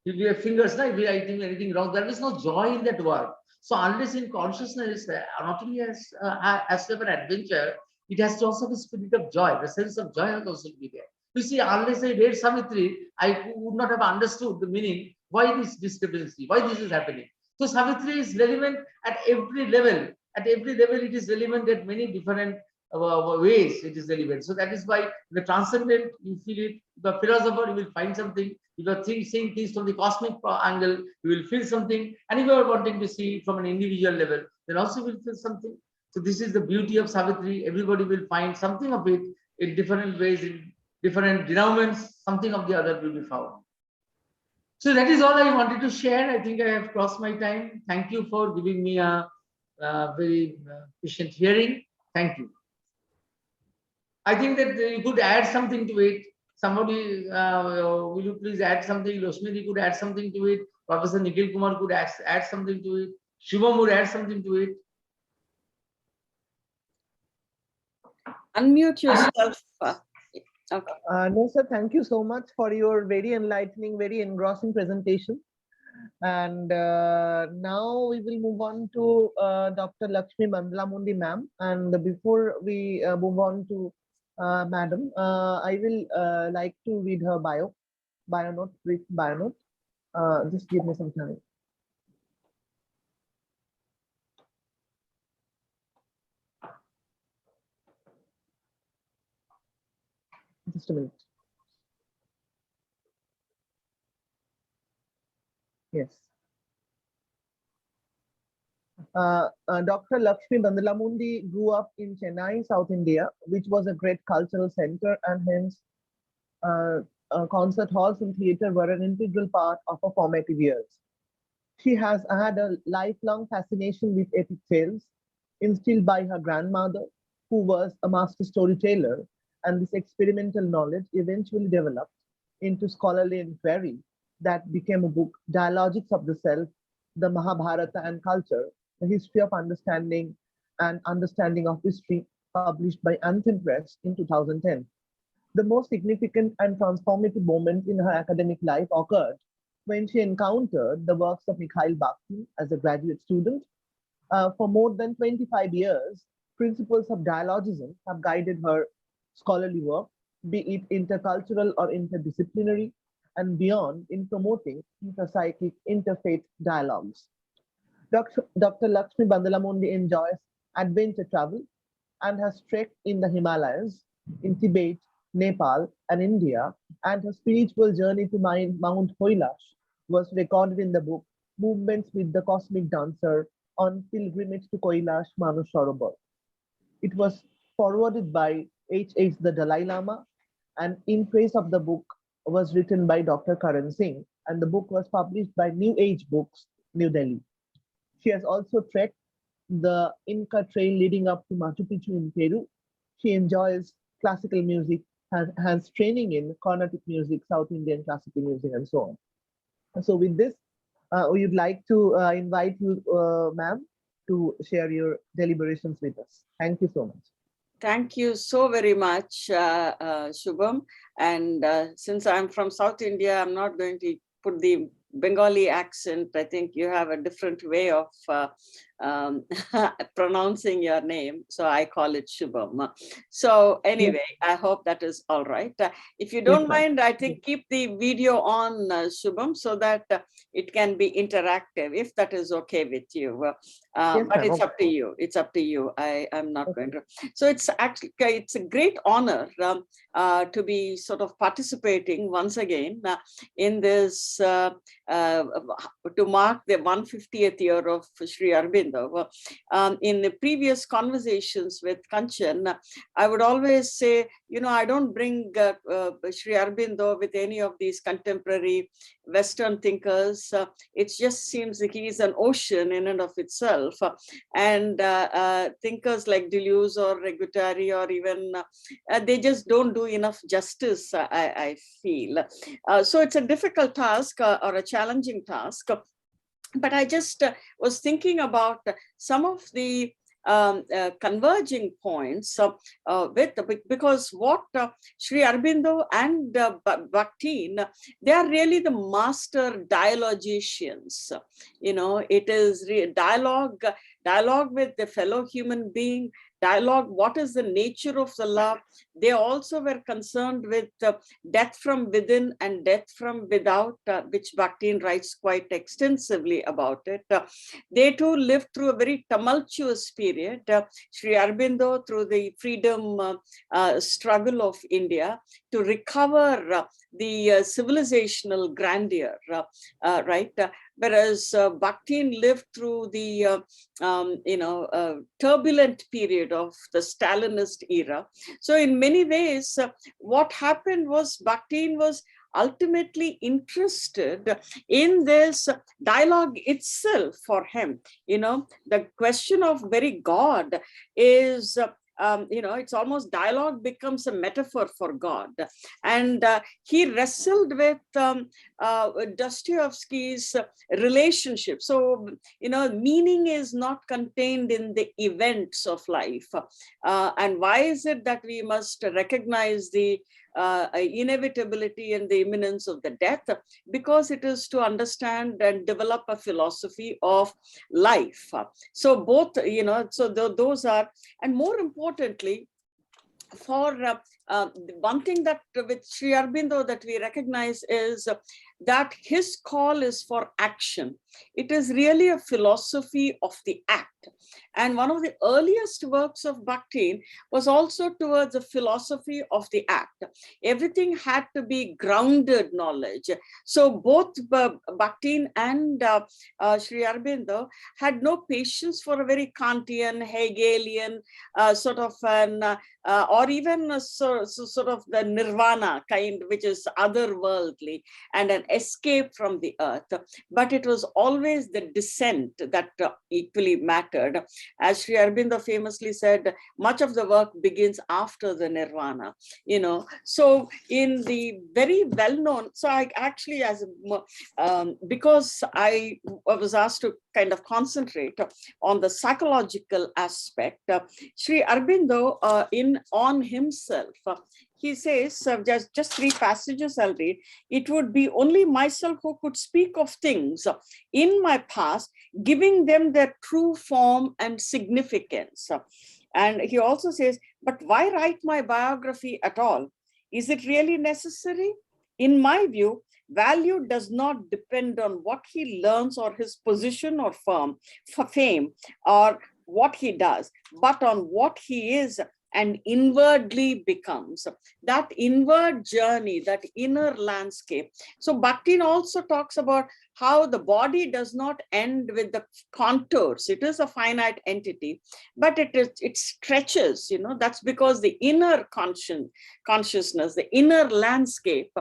If we have fingers, if we are doing anything wrong, there is no joy in that work. So unless in consciousness, not only as to have an adventure, it has to also have a spirit of joy. The sense of joy has also to be there. You see, unless I read Savitri, I would not have understood the meaning, why this discrepancy, why this is happening. So Savitri is relevant at every level. At every level, it is relevant at many different ways. It is relevant. So that is why the transcendent, you feel it. The philosopher, you will find something. If you are seeing things from the cosmic angle, you will feel something. And if you are wanting to see it from an individual level, then also you will feel something. So this is the beauty of Savitri. Everybody will find something of it in different ways, in different denouements, something of the other will be found. So that is all I wanted to share. I think I have crossed my time. Thank you for giving me a very patient hearing. Thank you. I think that you could add something to it. Somebody, will you please add something? Lakshmi could add something to it. Professor Nikhil Kumar could add something to it. Shubham would add something to it. Unmute yourself. Okay. No, sir, thank you so much for your very enlightening, very engrossing presentation. And now we will move on to Dr. Lakshmi Bandlamundi ma'am. And before we move on to madam, I will like to read her brief bio note. Just give me some time. Just a minute. Yes. Dr. Lakshmi Bandlamundi grew up in Chennai, South India, which was a great cultural center and hence concert halls and theatre were an integral part of her formative years. She has had a lifelong fascination with epic tales, instilled by her grandmother, who was a master storyteller, and this experimental knowledge eventually developed into scholarly inquiry that became a book, Dialogics of the Self, the Mahabharata and Culture, the History of Understanding and Understanding of History, published by Anthem Press in 2010. The most significant and transformative moment in her academic life occurred when she encountered the works of Mikhail Bakhtin as a graduate student. For more than 25 years, principles of dialogism have guided her scholarly work, be it intercultural or interdisciplinary, and beyond in promoting interpsychic, interfaith dialogues. Dr. Lakshmi Bandalamundi enjoys adventure travel and has trekked in the Himalayas, in Tibet, Nepal, and India, and her spiritual journey to Mount Kailash was recorded in the book Movements with the Cosmic Dancer on Pilgrimage to Kailash Manasharovar. It was forwarded by H.H. the Dalai Lama, and in praise of the book was written by Dr. Karan Singh, and the book was published by New Age Books, New Delhi. She has also trekked the Inca Trail leading up to Machu Picchu in Peru. She enjoys classical music, has training in Carnatic music, South Indian classical music, and so on. And so with this, we would like to invite you, ma'am, to share your deliberations with us. Thank you so much. Thank you so very much, Shubham. And since I'm from South India, I'm not going to put the Bengali accent. I think you have a different way of pronouncing your name. So I call it Shubham. So anyway, I hope that is all right. If you don't mind, I think keep the video on, Shubham, so that it can be interactive, if that is okay with you. But it's up to you. It's up to you. I'm not going to. So it's actually, it's a great honor to be sort of participating once again in this, to mark the 150th year of Sri Aurobindo. In the previous conversations with Kanchan, I would always say, you know, I don't bring Sri Aurobindo with any of these contemporary Western thinkers. It just seems like he is an ocean in and of itself. And thinkers like Deleuze or Guattari or even, they just don't do enough justice, I feel. So it's a difficult task or a challenging task. But I just was thinking about some of the converging points because what Sri Aurobindo and Bakhtin, they are really the master dialogicians. You know, it is dialogue with the fellow human being, dialogue, what is the nature of the love. They also were concerned with death from within and death from without, which Bakhtin writes quite extensively about it. They too lived through a very tumultuous period. Sri Aurobindo through the freedom struggle of India to recover the civilizational grandeur, right? Whereas Bakhtin lived through the turbulent period of the Stalinist era. So in many ways, what happened was Bakhtin was ultimately interested in this dialogue itself for him. You know, the question of very God is, it's almost dialogue becomes a metaphor for God. And he wrestled with Dostoevsky's relationship. So, meaning is not contained in the events of life. And why is it that we must recognize the inevitability and the imminence of the death? Because it is to understand and develop a philosophy of life. So both, those are, and more importantly, for one thing that with Sri Aurobindo that we recognize is that his call is for action. It is really a philosophy of the act. And one of the earliest works of Bakhtin was also towards a philosophy of the act. Everything had to be grounded knowledge. So both Bakhtin and Sri Aurobindo had no patience for a very Kantian, Hegelian sort of an, or even a sort sort of the nirvana kind, which is otherworldly and an escape from the earth. But it was always the descent that equally mattered. As Sri Aurobindo famously said, much of the work begins after the nirvana, you know. So in the very well-known, so I actually, because I was asked to kind of concentrate on the psychological aspect, Sri Aurobindo on himself, he says, just 3 passages I'll read. It would be only myself who could speak of things in my past, giving them their true form and significance. And he also says, but why write my biography at all? Is it really necessary? In my view, value does not depend on what he learns or his position or fame or what he does, but on what he is and inwardly becomes. That inward journey, that inner landscape. So Bakhtin also talks about how the body does not end with the contours. It is a finite entity, but it stretches, you know. That's because the inner consciousness, the inner landscape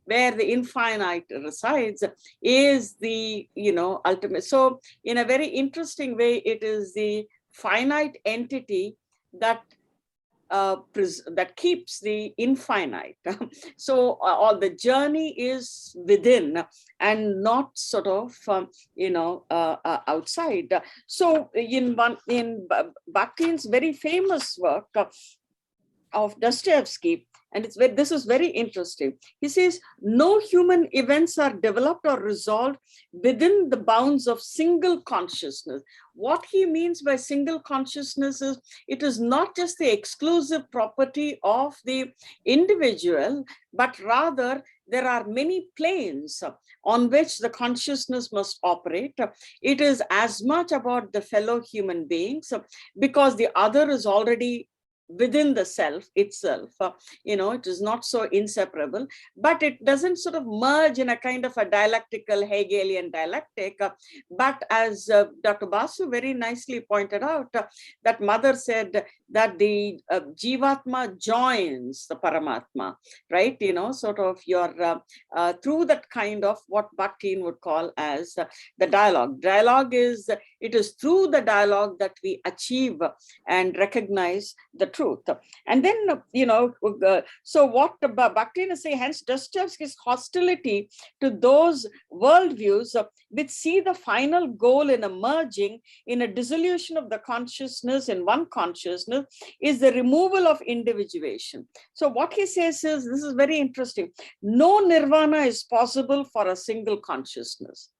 where the infinite resides is the, you know, ultimate. So in a very interesting way, it is the finite entity that keeps the infinite. So all the journey is within and not sort of, outside. So in Bakhtin's very famous work of Dostoevsky, and this is very interesting. He says, no human events are developed or resolved within the bounds of single consciousness. What he means by single consciousness is, it is not just the exclusive property of the individual, but rather there are many planes on which the consciousness must operate. It is as much about the fellow human beings, because the other is already within the self itself. It is not so inseparable, but it doesn't sort of merge in a kind of a dialectical Hegelian dialectic. But as Dr. Basu very nicely pointed out, that mother said that the Jivatma joins the Paramatma, right? Sort of your through that kind of what Bakhtin would call as the dialogue. It is through the dialogue that we achieve and recognize the truth. And then, so what Bakhtin is saying, hence Dostoevsky's hostility to those worldviews which see the final goal in a merging, in a dissolution of the consciousness in one consciousness, is the removal of individuation. So what he says is, this is very interesting, no nirvana is possible for a single consciousness.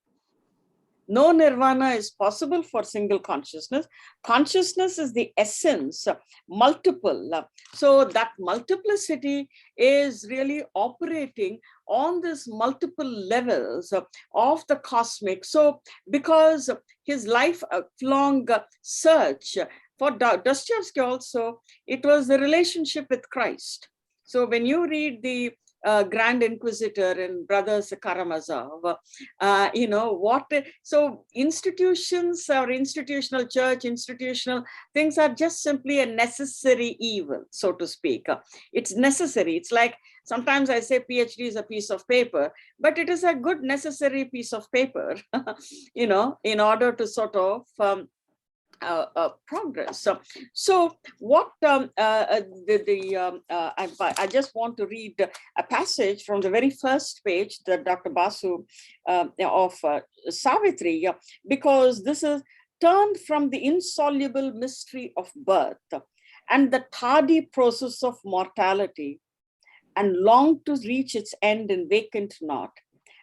No nirvana is possible for single consciousness. Consciousness is the essence, multiple. So that multiplicity is really operating on this multiple levels of the cosmic. So because his lifelong search for Dostoevsky also, it was the relationship with Christ. So when you read the Grand Inquisitor and Brothers Karamazov, so institutions or institutional church, institutional things are just simply a necessary evil, so to speak. It's necessary. It's like, sometimes I say PhD is a piece of paper, but it is a good necessary piece of paper, in order to sort of progress. So what I just want to read a passage from the very first page that Dr. Basu of Savitri, because this is turned from the insoluble mystery of birth and the tardy process of mortality, and long to reach its end in vacant naught,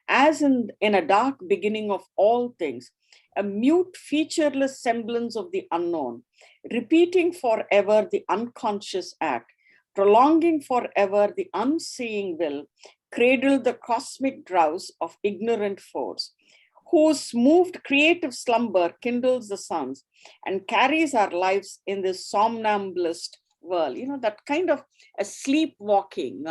as in a dark beginning of all things, a mute, featureless semblance of the unknown, repeating forever the unconscious act, prolonging forever the unseeing will, cradle the cosmic drowse of ignorant force, whose moved creative slumber kindles the suns and carries our lives in this somnambulist world. That kind of a sleepwalking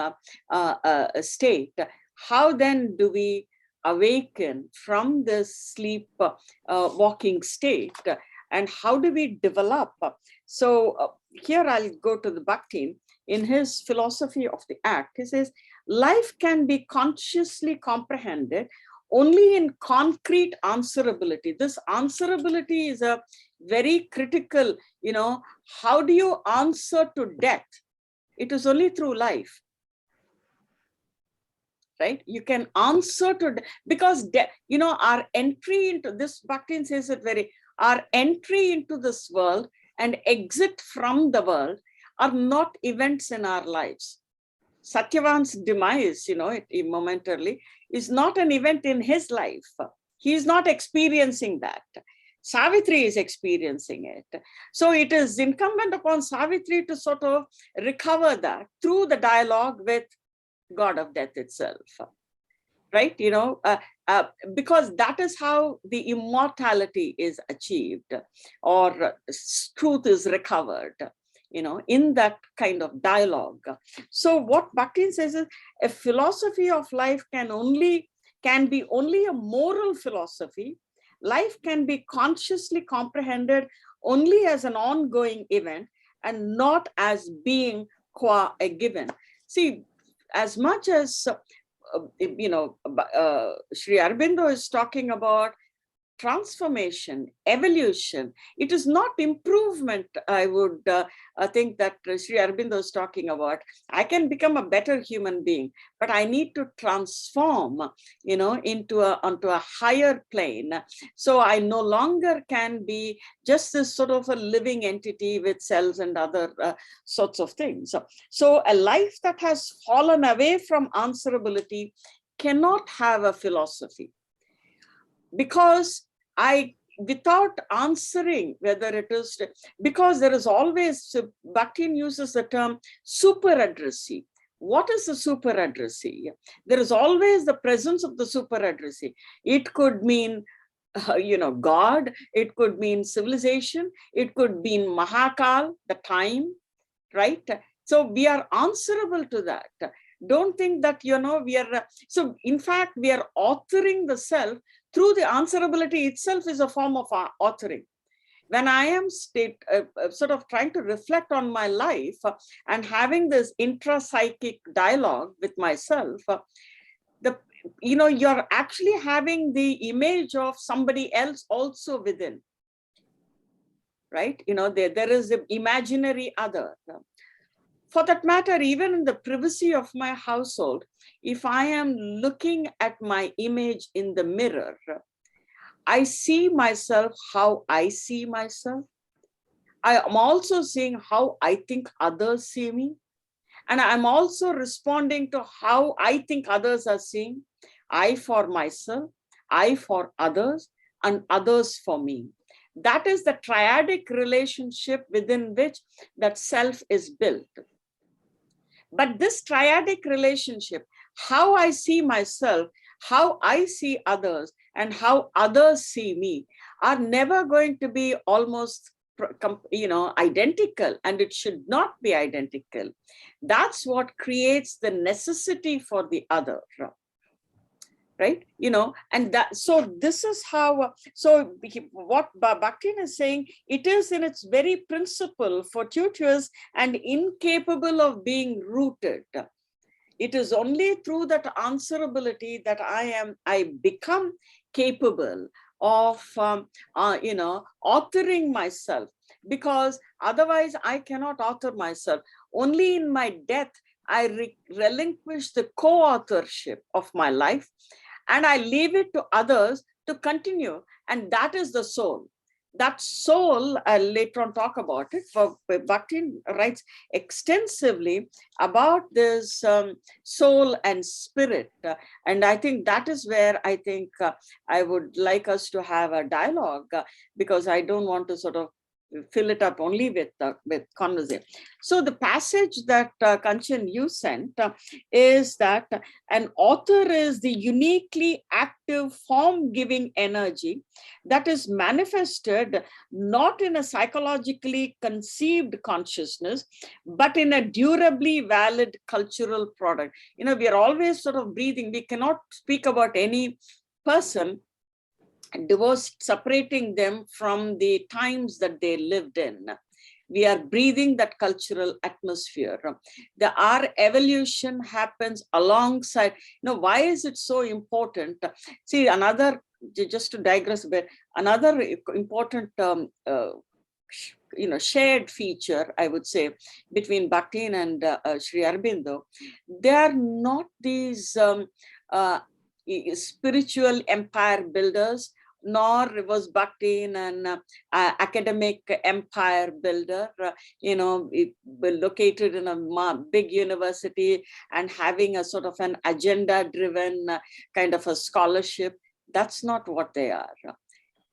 state. How then do we awaken from this sleep walking state, and how do we develop? So here I'll go to the Bakhtin. in his philosophy of the act, he says, life can be consciously comprehended only in concrete answerability. This answerability is a very critical, how do you answer to death? It is only through life. Right? You can answer to, because, our entry into this, Bhaktin says it our entry into this world and exit from the world are not events in our lives. Satyavan's demise, momentarily, is not an event in his life. He is not experiencing that. Savitri is experiencing it. So it is incumbent upon Savitri to sort of recover that through the dialogue with God of death itself, right? Because that is how the immortality is achieved, or truth is recovered, in that kind of dialogue. So what Bhaktin says is, a philosophy of life can be only a moral philosophy. Life can be consciously comprehended only as an ongoing event and not as being qua a given. See, as much as, Sri Aurobindo is talking about transformation, evolution, it is not improvement. I would think that Sri Aurobindo is talking about. I can become a better human being, but I need to transform, onto a higher plane. So I no longer can be just this sort of a living entity with cells and other sorts of things. So a life that has fallen away from answerability cannot have a philosophy, because without answering whether it is, because there is always, Bhaktin uses the term super addressee. What is the super addressee? There is always the presence of the super addressee. It could mean, God, it could mean civilization, it could mean Mahakal, the time, right? So we are answerable to that. Don't think that, we are, so in fact, we are authoring the self through the answerability itself is a form of authoring. When I am sort of trying to reflect on my life and having this intrapsychic dialogue with myself, you're actually having the image of somebody else also within, right? There is an imaginary other. For that matter, even in the privacy of my household, if I am looking at my image in the mirror, I see myself how I see myself. I am also seeing how I think others see me. And I'm also responding to how I think others are seeing. I for myself, I for others, and others for me. That is the triadic relationship within which that self is built. But this triadic relationship, how I see myself, how I see others, and how others see me, are never going to be almost, identical, and it should not be identical. That's what creates the necessity for the other, right? And that, so this is how, so what Bhaktin is saying, it is in its very principle fortuitous and incapable of being rooted. It is only through that answerability that I become capable of, authoring myself, because otherwise I cannot author myself. Only in my death, I relinquish the co-authorship of my life, and I leave it to others to continue. And that is the soul. That soul, I'll later on talk about it, for Bhaktin writes extensively about this soul and spirit. And I think that is where I think I would like us to have a dialogue, because I don't want to sort of fill it up only with conversation. So the passage that Kanchan you sent is that an author is the uniquely active form-giving energy that is manifested not in a psychologically conceived consciousness, but in a durably valid cultural product. We are always sort of breathing. We cannot speak about any person divorced, separating them from the times that they lived in. We are breathing that cultural atmosphere. Our evolution happens alongside. Why is it so important? See, just to digress a bit, another important shared feature, I would say, between Bakhtin and Sri Aurobindo, they are not these spiritual empire builders, nor was Bakhtin an academic empire builder, located in a big university and having a sort of an agenda-driven kind of a scholarship. That's not what they are.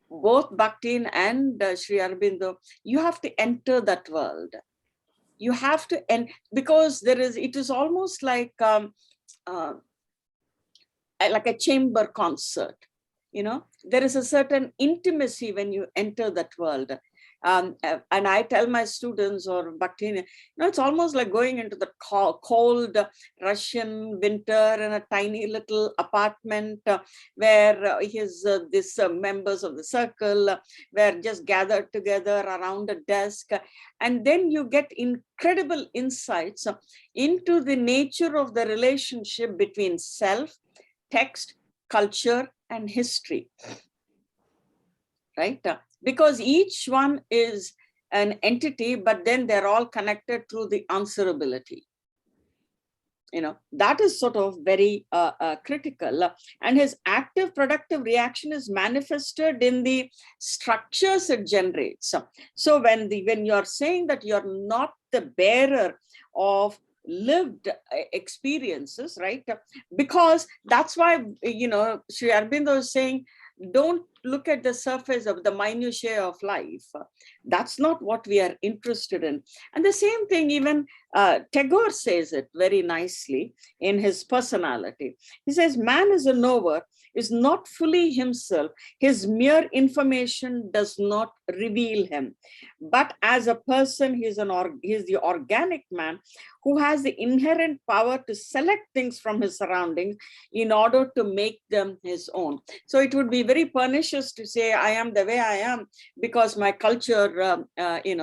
Both Bakhtin and Sri Aurobindo, you have to enter that world. You have to, because it is almost like a chamber concert. There is a certain intimacy when you enter that world. And I tell my students or Bakhtin, it's almost like going into the cold Russian winter in a tiny little apartment where these members of the circle were just gathered together around a desk. And then you get incredible insights into the nature of the relationship between self, text, culture, and history, right? Because each one is an entity, but then they're all connected through the answerability. That is sort of very critical. And his active productive reaction is manifested in the structures it generates. So when you're saying that you're not the bearer of lived experiences, right? Because that's why, Sri Aurobindo is saying, don't look at the surface of the minutiae of life. That's not what we are interested in. And the same thing, even Tagore says it very nicely in his Personality. He says, man is a knower, is not fully himself. His mere information does not reveal him. But as a person, he's the organic man who has the inherent power to select things from his surroundings in order to make them his own. So it would be very pernicious to say, I am the way I am because my culture,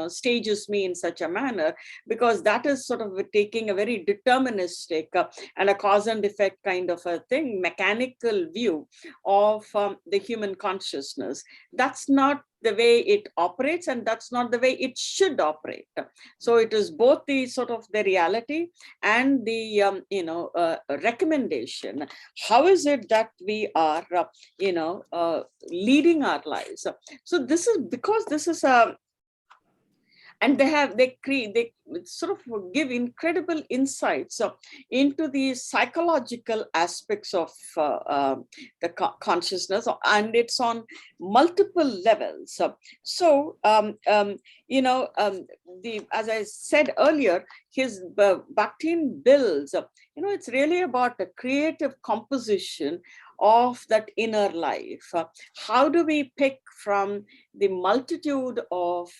stages me in such a manner, because that is sort of taking a very deterministic and a cause and effect kind of a thing, mechanical view of the human consciousness. That's not the way it operates, and that's not the way it should operate. So it is both the sort of the reality and the recommendation. How is it that we are leading our lives? So this is because this is a, and they sort of give incredible insights into the psychological aspects of the consciousness, and it's on multiple levels. So, as I said earlier, his Bakhtin builds, it's really about a creative composition of that inner life. How do we pick from the multitude of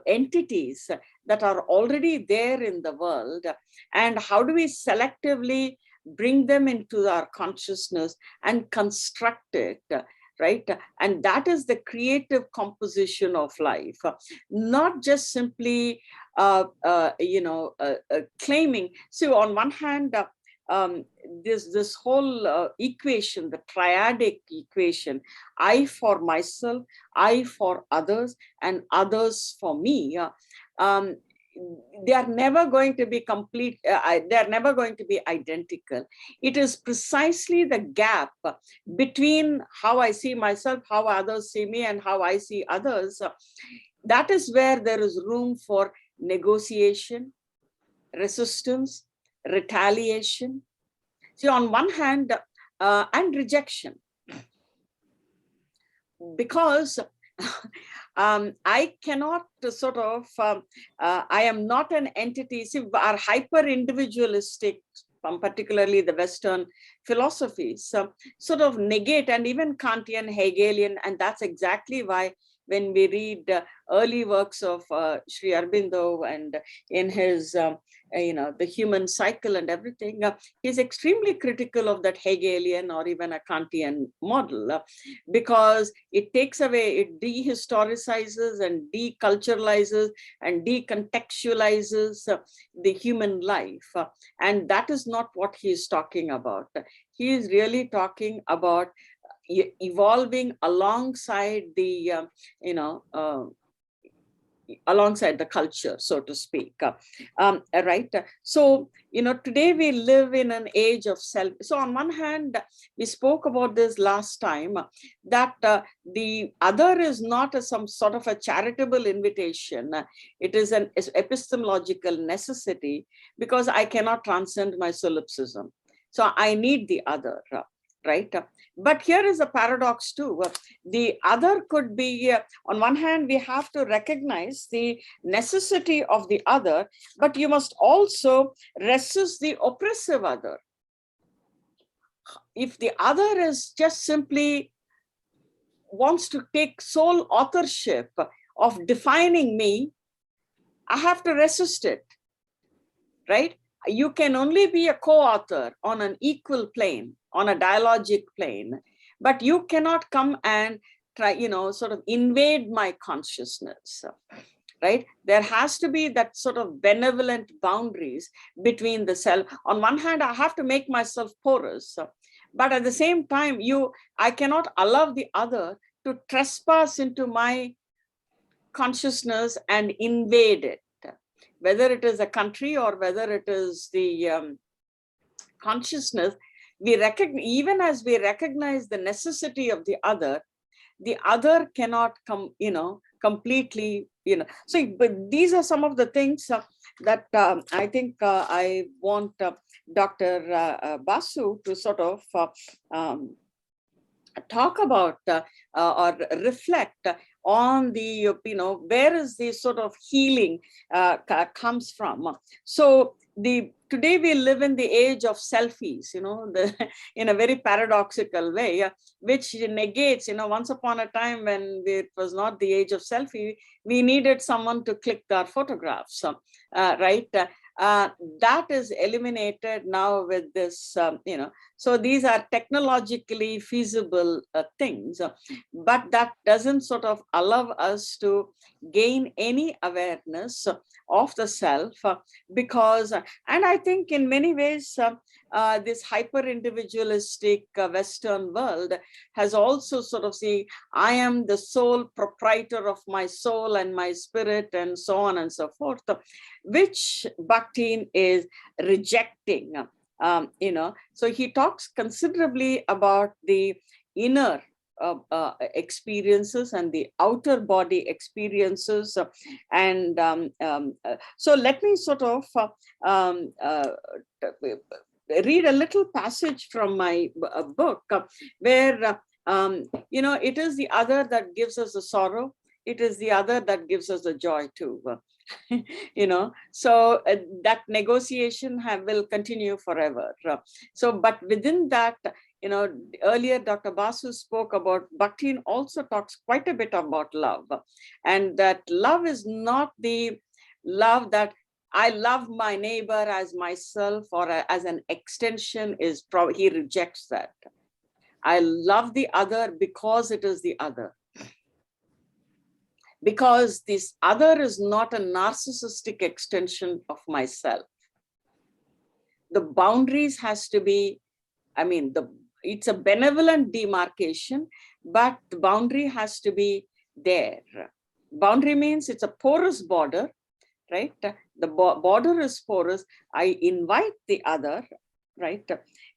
entities that are already there in the world, and how do we selectively bring them into our consciousness and construct it, right? And that is the creative composition of life, not just simply claiming. So on one hand, this whole equation, the triadic equation, I for myself, I for others, and others for me, they are never going to be complete, they are never going to be identical. It is precisely the gap between how I see myself, how others see me, and how I see others. That is where there is room for negotiation, resistance, retaliation. See, on one hand, and rejection. Because I cannot sort of, I am not an entity. See, our hyper-individualistic, particularly the Western philosophies, sort of negate, and even Kantian, Hegelian, and that's exactly why when we read early works of Sri Aurobindo and in his, the human cycle and everything, he's extremely critical of that Hegelian or even a Kantian model because it takes away, it dehistoricizes and deculturalizes and decontextualizes the human life. And that is not what he's talking about. He is really talking about evolving alongside the, alongside the culture, so to speak, right? So, today we live in an age of self. So on one hand, we spoke about this last time, that the other is not some sort of a charitable invitation. It is an epistemological necessity because I cannot transcend my solipsism. So I need the other, right? But here is a paradox too. The other could be, on one hand, we have to recognize the necessity of the other, but you must also resist the oppressive other. If the other is just simply wants to take sole authorship of defining me, I have to resist it, right? You can only be a co-author on an equal plane, on a dialogic plane, but you cannot come and try, sort of invade my consciousness, right? There has to be that sort of benevolent boundaries between the self. On one hand, I have to make myself porous, but at the same time, I cannot allow the other to trespass into my consciousness and invade it. Whether it is a country or whether it is the consciousness, we recognize, even as we recognize the necessity of the other cannot come, completely, So, but these are some of the things that I think I want Dr. Basu to sort of talk about or reflect on the, where is the sort of healing comes from. So today we live in the age of selfies, in a very paradoxical way, which negates, once upon a time when it was not the age of selfie, we needed someone to click our photographs, right? That is eliminated now with this, so these are technologically feasible things, but that doesn't sort of allow us to gain any awareness of the self because, and I think in many ways, this hyper-individualistic Western world has also sort of say, I am the sole proprietor of my soul and my spirit and so on and so forth, which Bakhtin is rejecting, So he talks considerably about the inner experiences and the outer body experiences. And so let me sort of read a little passage from my book where, it is the other that gives us the sorrow. It is the other that gives us the joy too. So that negotiation will continue forever. So, but within that, earlier Dr. Basu spoke about, Bakhtin also talks quite a bit about love, and that love is not the love that I love my neighbor as myself or as an extension he rejects that. I love the other because it is the other. Because this other is not a narcissistic extension of myself. The boundaries has to be, it's a benevolent demarcation, but the boundary has to be there. Boundary means it's a porous border, right? The border is porous. I invite the other, right?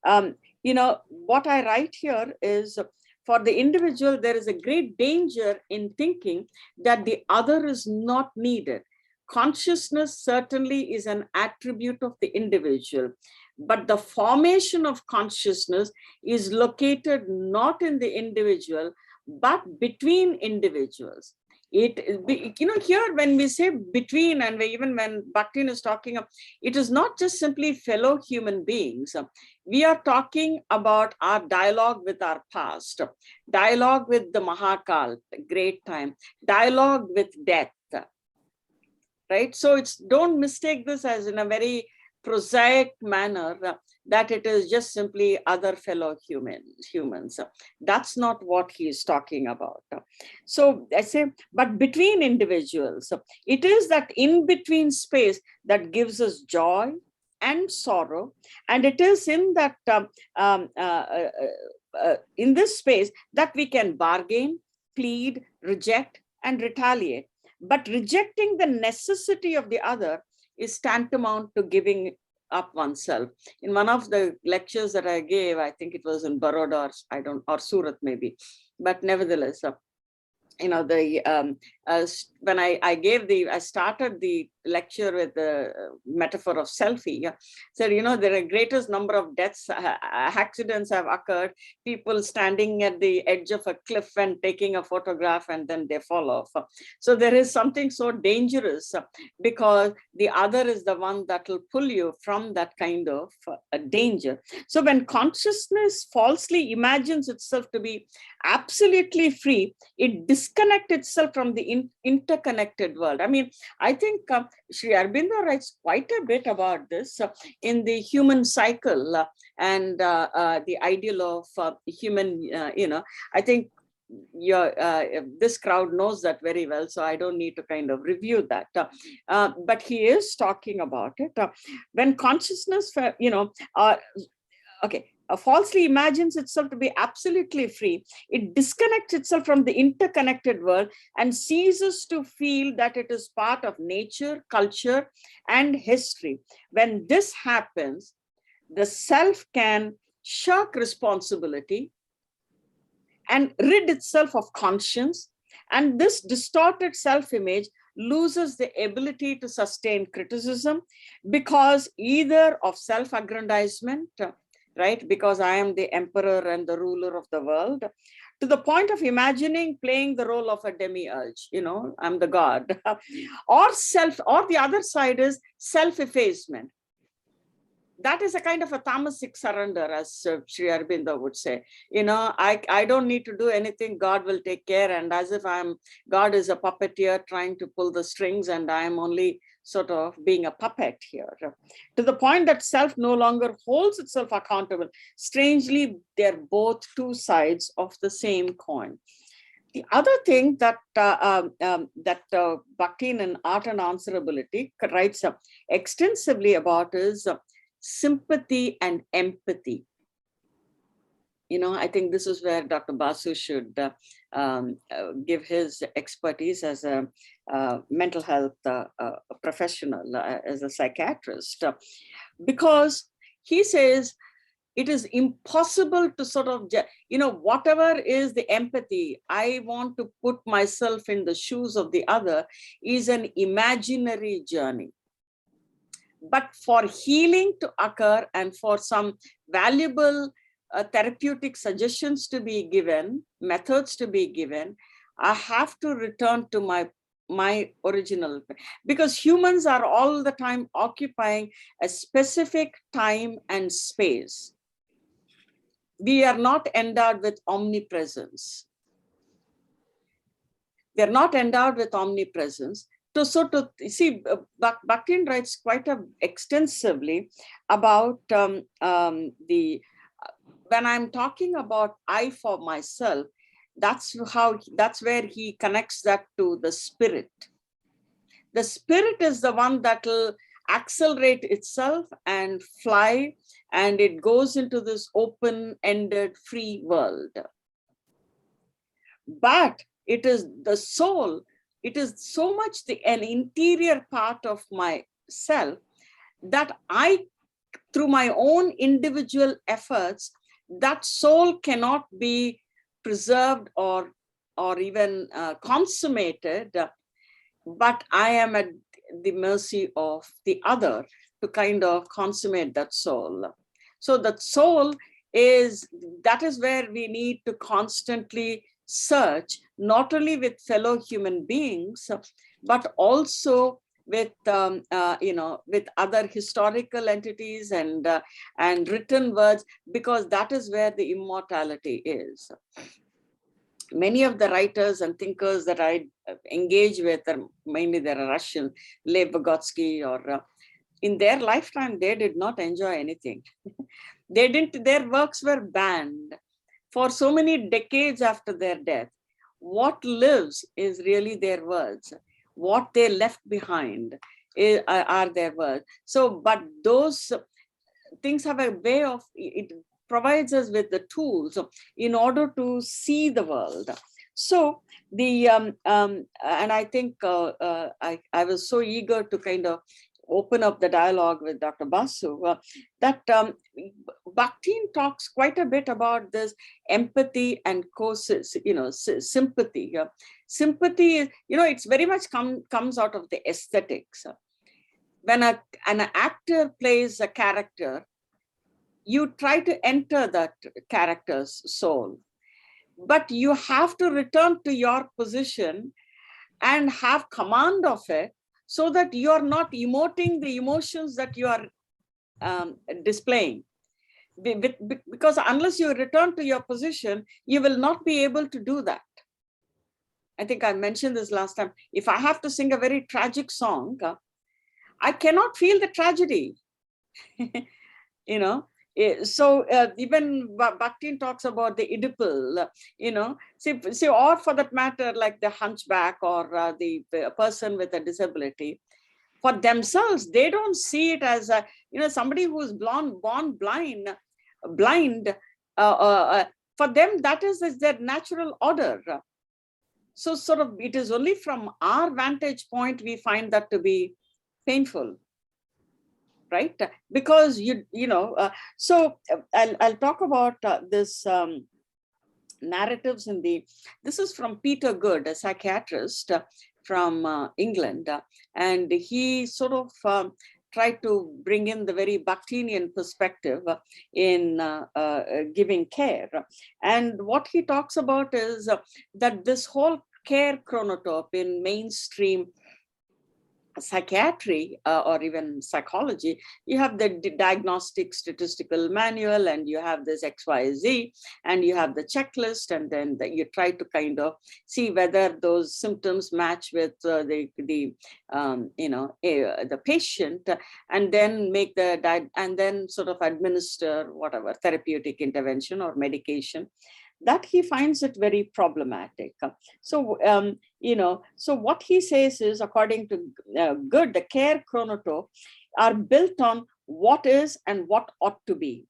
What I write here is, for the individual, there is a great danger in thinking that the other is not needed. Consciousness certainly is an attribute of the individual, but the formation of consciousness is located not in the individual, but between individuals. Here when we say between, and even when Bhaktin is talking, it is not just simply fellow human beings. We are talking about our dialogue with our past, dialogue with the Mahakal, the great time, dialogue with death, right? So don't mistake this as in a very prosaic manner that it is just simply other fellow humans. That's not what he is talking about. So I say, but between individuals, it is that in-between space that gives us joy and sorrow. And it is in that, in this space that we can bargain, plead, reject, and retaliate. But rejecting the necessity of the other is tantamount to giving up oneself. In one of the lectures that I gave, I think it was in Baroda or Surat maybe, but nevertheless, when I started the lecture with the metaphor of selfie, said, there are greatest number of deaths, accidents have occurred, people standing at the edge of a cliff and taking a photograph and then they fall off. So there is something so dangerous because the other is the one that will pull you from that kind of danger. So when consciousness falsely imagines itself to be absolutely free, it disconnects itself from the interconnected world. I mean, I think Sri Aurobindo writes quite a bit about this in the human cycle and the ideal of human, I think this crowd knows that very well, so I don't need to kind of review that. But he is talking about it. When consciousness, falsely imagines itself to be absolutely free, it disconnects itself from the interconnected world and ceases to feel that it is part of nature, culture, and history. When this happens, the self can shirk responsibility and rid itself of conscience, and this distorted self-image loses the ability to sustain criticism because either of self-aggrandizement, right? Because I am the emperor and the ruler of the world, to the point of imagining playing the role of a demiurge, I'm the god, or the other side is self-effacement. That is a kind of a tamasic surrender, as Sri Aurobindo would say. I don't need to do anything, God will take care, and as if God is a puppeteer trying to pull the strings and I'm only sort of being a puppet here, to the point that self no longer holds itself accountable. Strangely, they're both two sides of the same coin. The other thing that Bhaktin in Art and Answerability writes extensively about is sympathy and empathy. I think this is where Dr. Basu should give his expertise as a mental health professional, as a psychiatrist, because he says it is impossible to sort of, whatever is the empathy, I want to put myself in the shoes of the other, is an imaginary journey. But for healing to occur and for some valuable therapeutic suggestions to be given, methods to be given, I have to return to my original, because humans are all the time occupying a specific time and space. We are not endowed with omnipresence. They're not endowed with omnipresence. So to see, Bhaktin writes quite extensively about when I'm talking about I for myself, that's where he connects that to the spirit. The spirit is the one that will accelerate itself and fly, and it goes into this open-ended free world. But it is the soul. It is so much an interior part of myself that through my own individual efforts, that soul cannot be preserved or even consummated, but I am at the mercy of the other to kind of consummate that soul. So that soul that is where we need to constantly search, not only with fellow human beings, but also with with other historical entities and written words, because that is where the immortality is. Many of the writers and thinkers that I engage with, mainly they're Russian, Lev Vygotsky, or in their lifetime, they did not enjoy anything. Their works were banned for so many decades after their death. What lives is really their words. What they left behind are their words. So, but those things have a way of, it provides us with the tools in order to see the world. So and I think I was so eager to kind of open up the dialogue with Dr. Basu, that Bakhtin talks quite a bit about this empathy and sympathy. Sympathy, it's very much comes out of the aesthetics. When an actor plays a character, you try to enter that character's soul, but you have to return to your position and have command of it, so that you're not emoting the emotions that you are displaying. Because unless you return to your position, you will not be able to do that. I think I mentioned this last time. If I have to sing a very tragic song, I cannot feel the tragedy. So even Bakhtin talks about the Oedipal, see, or for that matter, like the hunchback or the person with a disability. For themselves, they don't see it as somebody who's born blind. For them, that is their natural order. So sort of, it is only from our vantage point we find that to be painful. Right? Because so I'll talk about this narratives in this is from Peter Good, a psychiatrist from England, and he sort of tried to bring in the very Bakhtinian perspective in giving care. And what he talks about is that this whole care chronotype in mainstream psychiatry or even psychology, you have the diagnostic statistical manual, and you have this XYZ, and you have the checklist, and then you try to kind of see whether those symptoms match with the patient, and then make and then sort of administer whatever therapeutic intervention or medication. That he finds it very problematic. So, so what he says is, according to Good, the care chronotype are built on what is and what ought to be.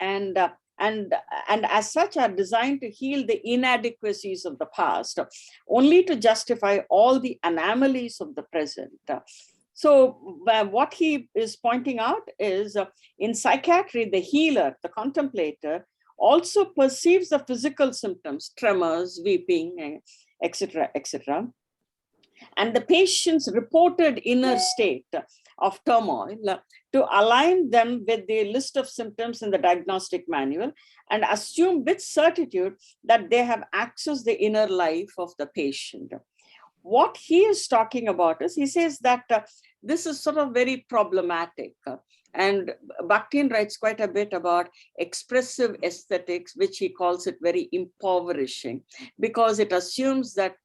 And as such are designed to heal the inadequacies of the past, only to justify all the anomalies of the present. So what he is pointing out is, in psychiatry, the healer, the contemplator, also perceives the physical symptoms, tremors, weeping, etc., etc., and the patient's reported inner state of turmoil to align them with the list of symptoms in the diagnostic manual, and assume with certitude that they have accessed the inner life of the patient. What he is talking about is, he says that this is sort of very problematic. And Bakhtin writes quite a bit about expressive aesthetics, which he calls it very impoverishing, because it assumes that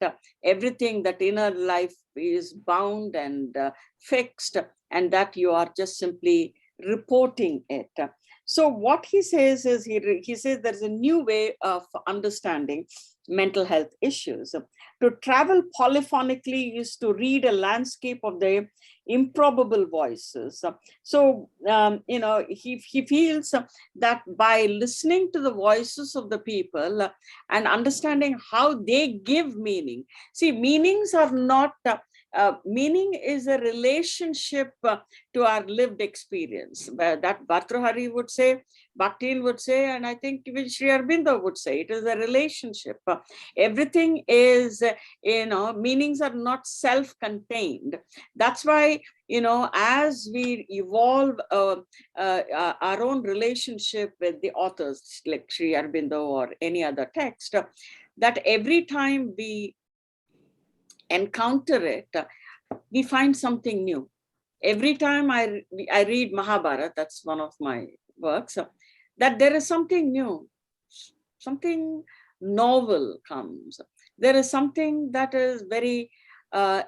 everything, that inner life is bound and fixed, and that you are just simply reporting it. So what he says is, he says there's a new way of understanding mental health issues. To travel polyphonically is to read a landscape of the improbable voices. So, he feels that by listening to the voices of the people and understanding how they give meaning. See, meanings are not, meaning is a relationship to our lived experience. That Bhartrhari would say, Bakhtin would say, and I think even Sri Aurobindo would say, it is a relationship. Everything is, meanings are not self-contained. That's why, as we evolve our own relationship with the authors, like Sri Aurobindo or any other text, that every time we encounter it, we find something new. Every time I read Mahabharata, that's one of my works, that there is something new, something novel comes. There is something that is very, a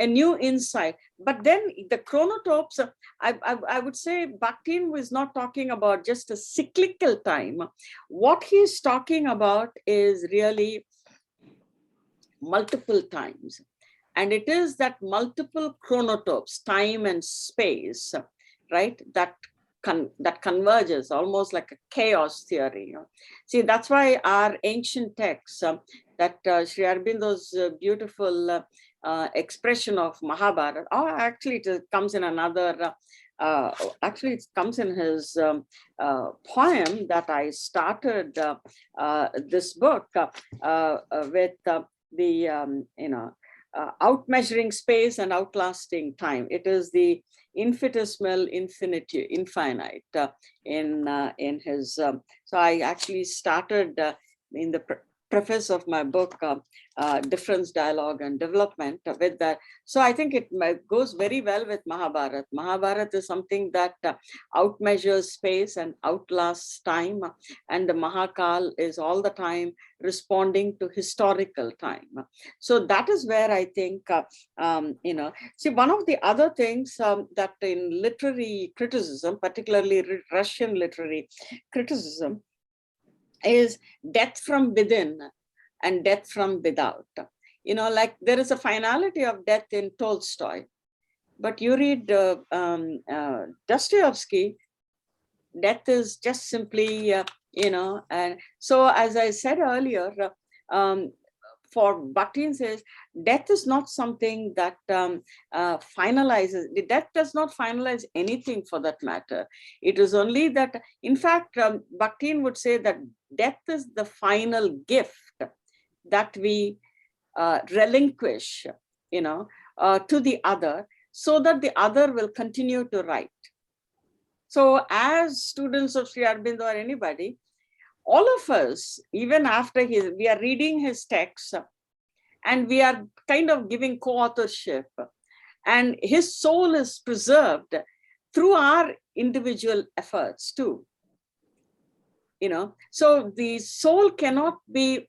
new insight. But then the chronotopes, I would say Bakhtin was not talking about just a cyclical time. What he's talking about is really multiple times. And it is that multiple chronotopes, time and space, right, that converges almost like a chaos theory. See, that's why our ancient texts, that Sri Aurobindo's beautiful expression of Mahabharata, actually it comes in another, actually it comes in his poem that I started this book with the, outmeasuring space and outlasting time. It is the infinitesimal infinite in his. So I actually started in the preface of my book, Difference, Dialogue, and Development with that. So I think it goes very well with Mahabharata. Mahabharata is something that outmeasures space and outlasts time, and the Mahakal is all the time responding to historical time. So that is where I think, see, one of the other things that in literary criticism, particularly Russian literary criticism, is death from within and death from without. Like there is a finality of death in Tolstoy, but you read Dostoevsky, death is just simply, and so as I said earlier, for Bakhtin says, death is not something that finalizes. The death does not finalize anything for that matter. It is only that, in fact, Bakhtin would say that death is the final gift that we relinquish, to the other, so that the other will continue to write. So as students of Sri Aurobindo or anybody, all of us, even after we are reading his texts and we are kind of giving co-authorship, and his soul is preserved through our individual efforts too. So the soul cannot be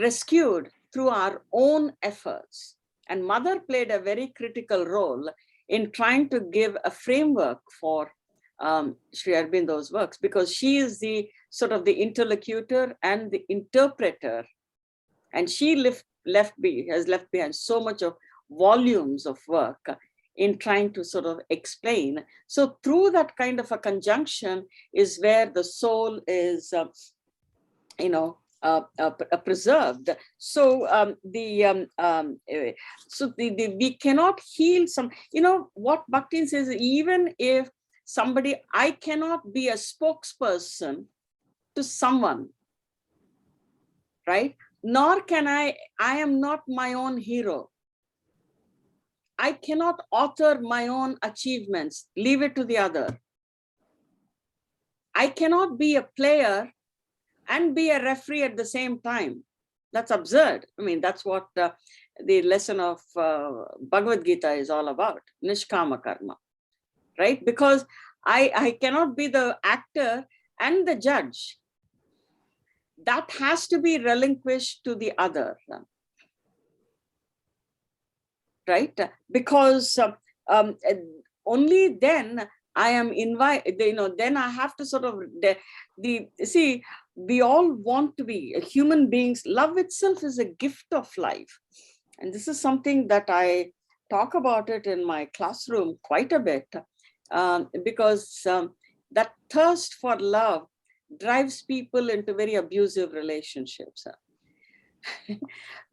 rescued through our own efforts. And Mother played a very critical role in trying to give a framework for Sri Aurobindo's works, because she is the sort of the interlocutor and the interpreter, and she has left behind so much of volumes of work in trying to sort of explain. So through that kind of a conjunction is where the soul is, preserved. So we cannot heal some. What Bakhtin says, even if somebody, I cannot be a spokesperson to someone, right? Nor can I am not my own hero. I cannot author my own achievements, leave it to the other. I cannot be a player and be a referee at the same time. That's absurd. I mean, that's what the lesson of Bhagavad Gita is all about, Nishkama Karma, right? Because I cannot be the actor and the judge. That has to be relinquished to the other, right? Because only then I am invited, then I have to sort of, see, we all want to be human beings. Love itself is a gift of life. And this is something that I talk about it in my classroom quite a bit, because that thirst for love drives people into very abusive relationships.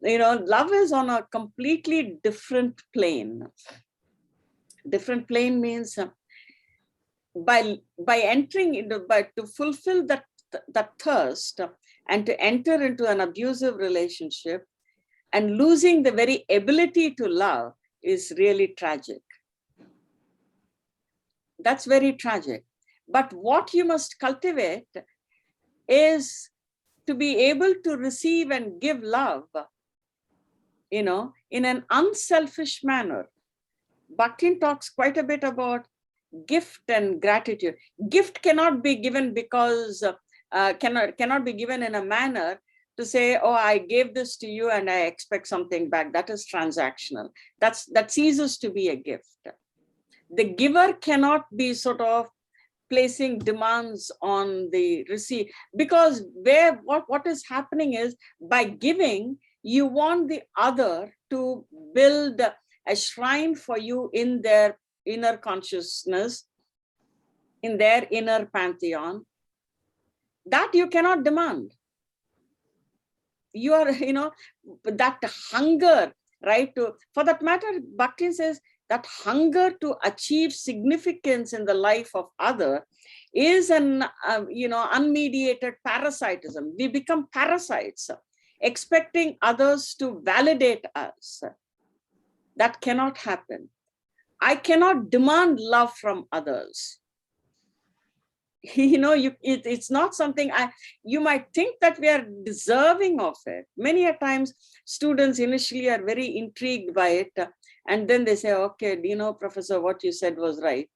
Love is on a completely different plane. Different plane means by entering into, to fulfill that thirst and to enter into an abusive relationship and losing the very ability to love is really tragic. That's very tragic. But what you must cultivate is to be able to receive and give love, in an unselfish manner. Bhaktin talks quite a bit about gift and gratitude. Gift cannot be given because, cannot be given in a manner to say, oh, I gave this to you and I expect something back. That is transactional. That ceases to be a gift. The giver cannot be sort of placing demands on the receiver, because what is happening is, by giving, you want the other to build a shrine for you in their inner consciousness, in their inner pantheon. That you cannot demand. You are, that hunger, right? For that matter, Bhakti says that hunger to achieve significance in the life of other is an, unmediated parasitism. We become parasites, expecting others to validate us. That cannot happen. I cannot demand love from others. It's not something you might think that we are deserving of it. Many a times students initially are very intrigued by it, and then they say, okay, Professor, what you said was right,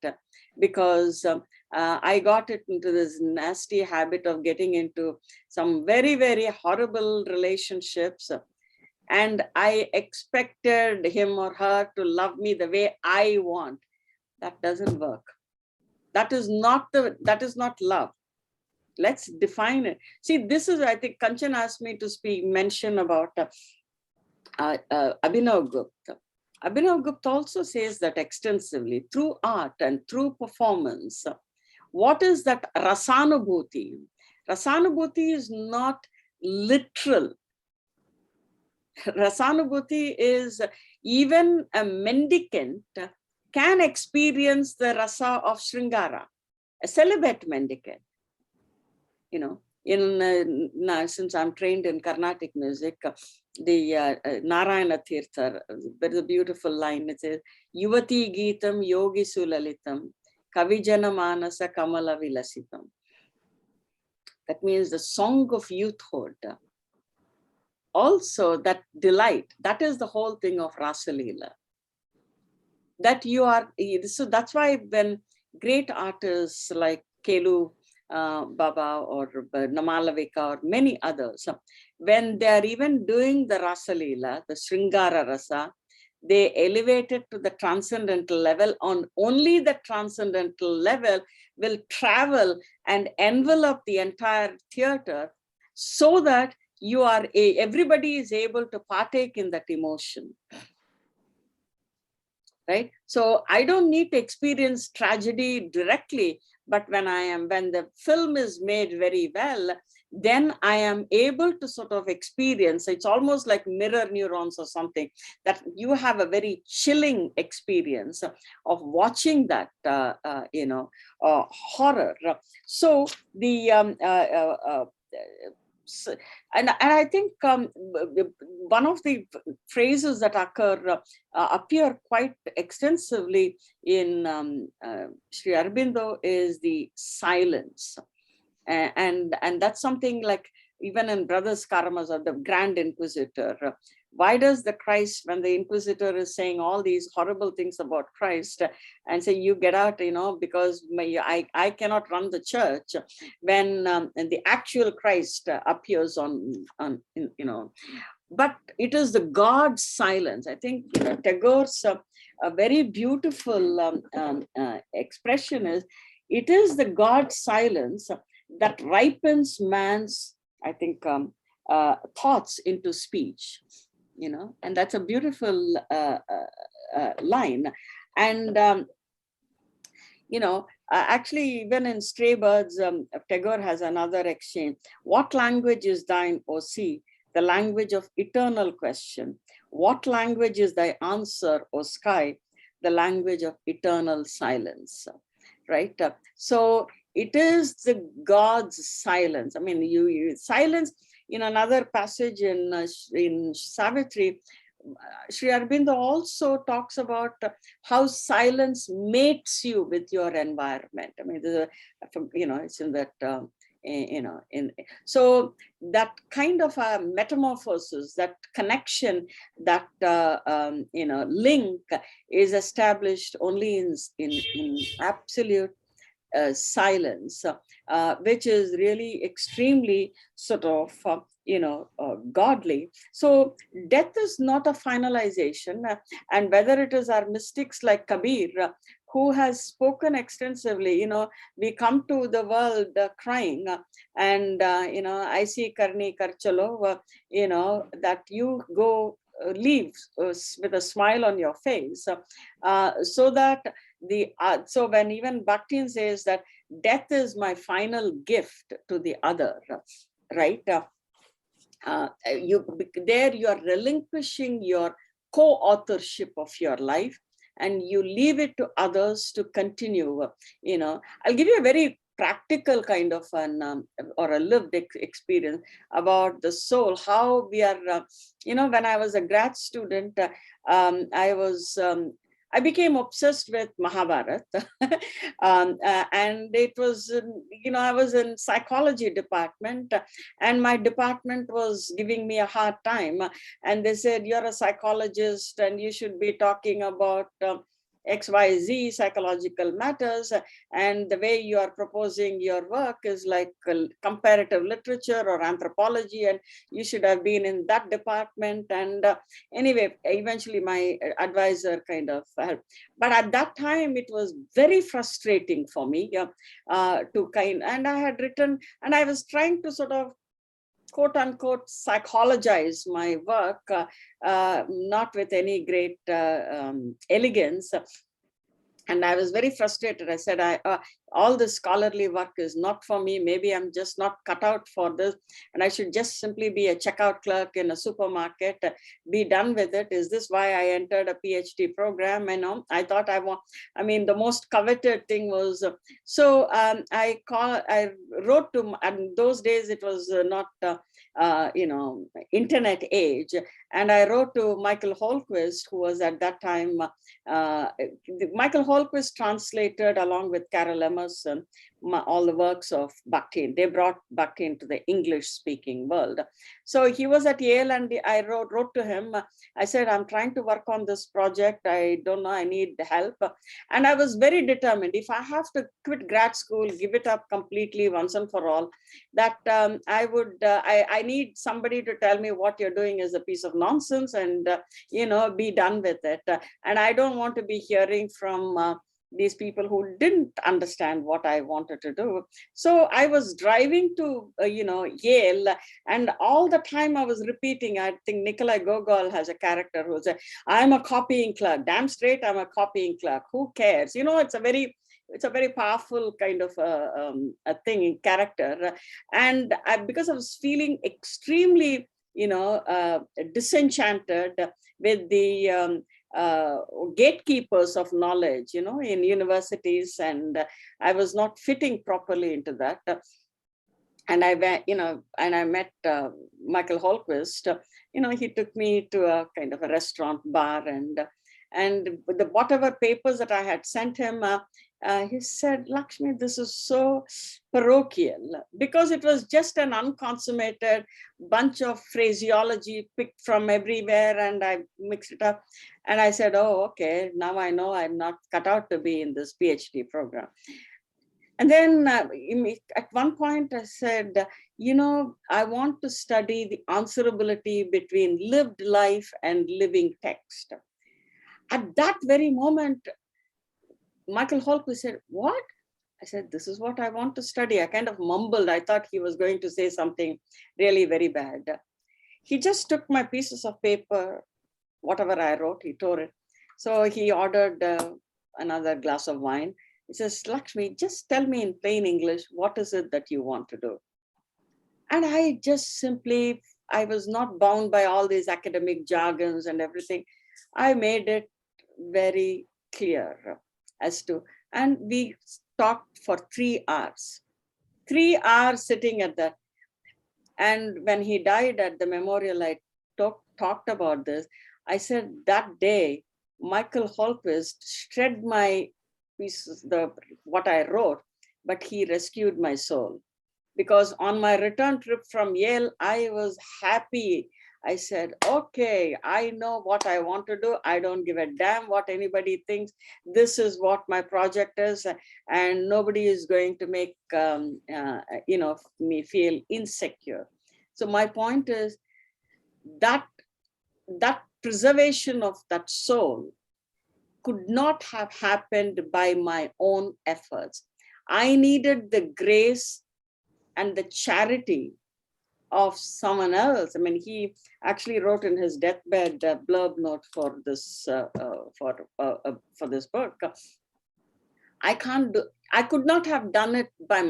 because I got into this nasty habit of getting into some very, very horrible relationships, and I expected him or her to love me the way I want. That doesn't work. That is not love. Let's define it. See, this is, I think Kanchan asked me to mention about Abhinav Gupta. Abhinav Gupta also says that extensively through art and through performance. What is that rasanubhuti? Rasanubhuti is not literal. Rasanubhuti is, even a mendicant can experience the rasa of Sringara, a celibate mendicant. Since I'm trained in Carnatic music, the Narayana Tirtha, there's a beautiful line. It says, Yuvati Geetam Yogi Sulalitam Kavijana Manasa Kamala Vilasitam. That means the song of youthhood. Also, that delight, that is the whole thing of Rasa Leela. That you are, so that's why when great artists like Kelu Baba or Namalavika or many others, when they are even doing the Rasa Leela, the Sringara Rasa, they elevate it to the transcendental level. On only the transcendental level will travel and envelop the entire theater, so that everybody is able to partake in that emotion. Right? So I don't need to experience tragedy directly, but when the film is made very well, then I am able to sort of experience, it's almost like mirror neurons or something, that you have a very chilling experience of watching that, horror. So the, and I think one of the phrases that appear quite extensively in Sri Aurobindo is the silence, and that's something like even in Brothers Karamazov, the Grand Inquisitor. Why does the Christ, when the Inquisitor is saying all these horrible things about Christ and say, you get out, because I cannot run the church, when the actual Christ appears but it is the God's silence. I think Tagore's a very beautiful expression is, it is the God's silence that ripens man's, I think, thoughts into speech. And that's a beautiful line. And, actually, even in Stray Birds, Tagore has another exchange. What language is thine, O sea? The language of eternal question. What language is thy answer, O sky? The language of eternal silence, right? So it is the God's silence. I mean, you silence. In another passage in Savitri, Sri Aurobindo also talks about how silence mates you with your environment. I mean, it's in that So that kind of a metamorphosis, that connection, that link is established only in absolute silence, which is really extremely sort of godly. So death is not a finalization, and whether it is our mystics like Kabir, who has spoken extensively, we come to the world crying, and I see Karni Karchalo, that you go leave with a smile on your face, so that so when even Bakhtin says that death is my final gift to the other, right? You are relinquishing your co-authorship of your life, and you leave it to others to continue. I'll give you a very practical kind of an or a lived experience about the soul, how we are, when I was a grad student, I became obsessed with Mahabharata, and it was, I was in psychology department, and my department was giving me a hard time, and they said, you're a psychologist and you should be talking about XYZ psychological matters, and the way you are proposing your work is like comparative literature or anthropology, and you should have been in that department. And anyway, eventually my advisor kind of helped. But at that time, it was very frustrating for me and I had written, and I was trying to sort of quote unquote psychologize my work, not with any great elegance. And I was very frustrated. I said, all this scholarly work is not for me. Maybe I'm just not cut out for this. And I should just simply be a checkout clerk in a supermarket, be done with it. Is this why I entered a PhD program? I thought the most coveted thing was, I wrote to, and those days it was not, internet age. And I wrote to Michael Holquist, who was at that time, Michael Holquist translated along with Carol Emerson all the works of Bakhtin. They brought Bakhtin to the English-speaking world. So he was at Yale, and I wrote to him. I said, I'm trying to work on this project. I don't know, I need help. And I was very determined. If I have to quit grad school, give it up completely once and for all, that I need somebody to tell me what you're doing is a piece of nonsense, and, be done with it. And I don't want to be hearing from these people who didn't understand what I wanted to do. So I was driving to, Yale, and all the time I was repeating, I think Nikolai Gogol has a character who said, I'm a copying clerk, damn straight I'm a copying clerk, who cares? It's a very powerful kind of a thing in character. And because I was feeling extremely, disenchanted with the gatekeepers of knowledge, in universities, and I was not fitting properly into that. And I met Michael Holquist. He took me to a kind of a restaurant bar, and whatever papers that I had sent him, he said, Lakshmi, this is so parochial, because it was just an unconsummated bunch of phraseology picked from everywhere, and I mixed it up. And I said, oh, okay, now I know I'm not cut out to be in this PhD program. And then at one point I said, I want to study the answerability between lived life and living text. At that very moment, Michael Holquist said, what? I said, this is what I want to study. I kind of mumbled. I thought he was going to say something really very bad. He just took my pieces of paper, whatever I wrote, he tore it. So he ordered another glass of wine. He says, Lakshmi, just tell me in plain English, what is it that you want to do? And I just simply, I was not bound by all these academic jargons and everything. I made it very clear as to, and we talked for 3 hours. 3 hours sitting at that. And when he died at the memorial, I talked about this. I said that day, Michael Holquist shred my pieces, what I wrote, but he rescued my soul. because on my return trip from Yale, I was happy. I said, okay, I know what I want to do. I don't give a damn what anybody thinks. This is what my project is, and nobody is going to make me feel insecure. So my point is that preservation of that soul could not have happened by my own efforts. I needed the grace and the charity of someone else. I mean, he actually wrote in his deathbed blurb note for this book. I could not have done it by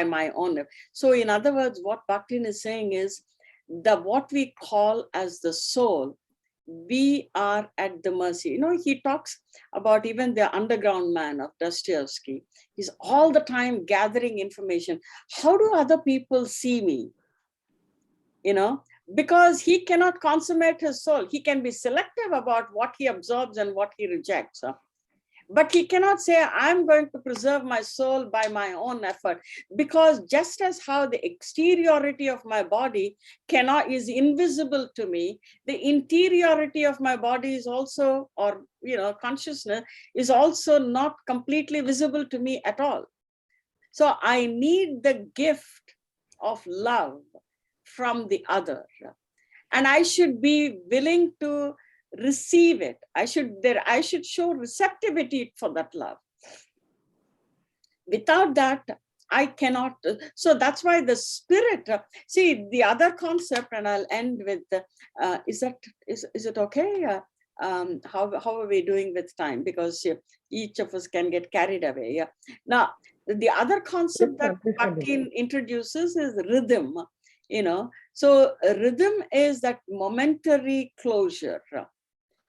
my own. So in other words, what Bakhtin is saying is that what we call as the soul, we are at the mercy. You know, he talks about even the underground man of Dostoevsky. He's all the time gathering information. How do other people see me? You know, because he cannot consummate his soul. He can be selective about what he absorbs and what he rejects. But he cannot say, I'm going to preserve my soul by my own effort, because just as how the exteriority of my body is invisible to me, the interiority of my body is also, or, you know, consciousness is also not completely visible to me at all. So I need the gift of love from the other, and I should be willing to receive it. I should show receptivity for that love. Without that, I cannot. So that's why the spirit, see the other concept, and I'll end with, is it okay? How are we doing with time? Because each of us can get carried away. Yeah. Now, the other concept that Bakhtin introduces is rhythm. You know, so rhythm is that momentary closure.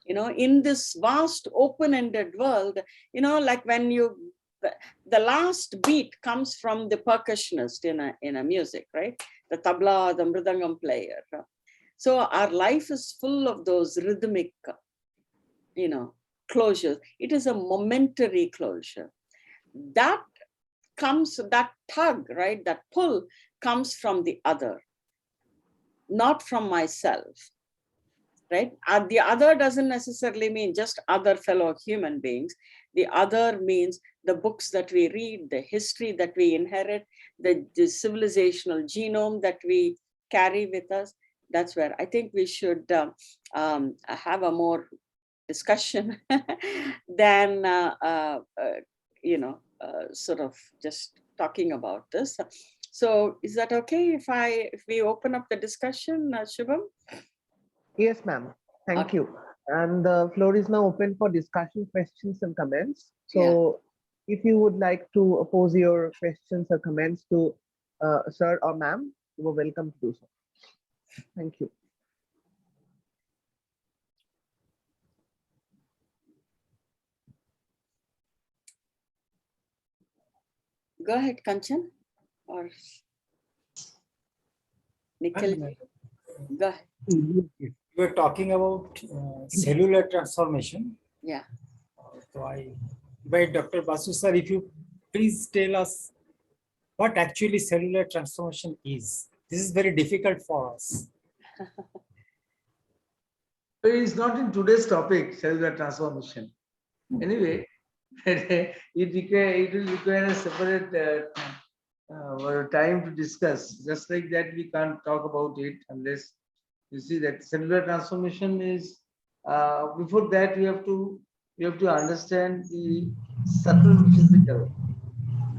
You know, in this vast open-ended world, you know, like when the last beat comes from the percussionist in a music, right? The tabla, the mridangam player. So our life is full of those rhythmic, you know, closures. It is a momentary closure. That tug, right? That pull comes from the other, not from myself. Right? The other doesn't necessarily mean just other fellow human beings. The other means the books that we read, the history that we inherit, the civilizational genome that we carry with us. That's where I think we should have a more discussion than, sort of just talking about this. So is that okay if we open up the discussion, Shubham? Yes, ma'am. Thank Okay. you. And the floor is now open for discussion, questions, and comments. So if you would like to pose your questions or comments to sir or ma'am, you are welcome to do so. Thank you. Go ahead, Kanchan, or Nikhil. Go ahead. We were talking about cellular transformation. Yeah. So I invite Dr. Basu sir, if you please tell us what actually cellular transformation is. This is very difficult for us. It's not in today's topic, cellular transformation. Anyway, it will require a separate time to discuss. Just like that, we can't talk about it unless you see that cellular transformation is. Before that, we have to understand the subtle physical.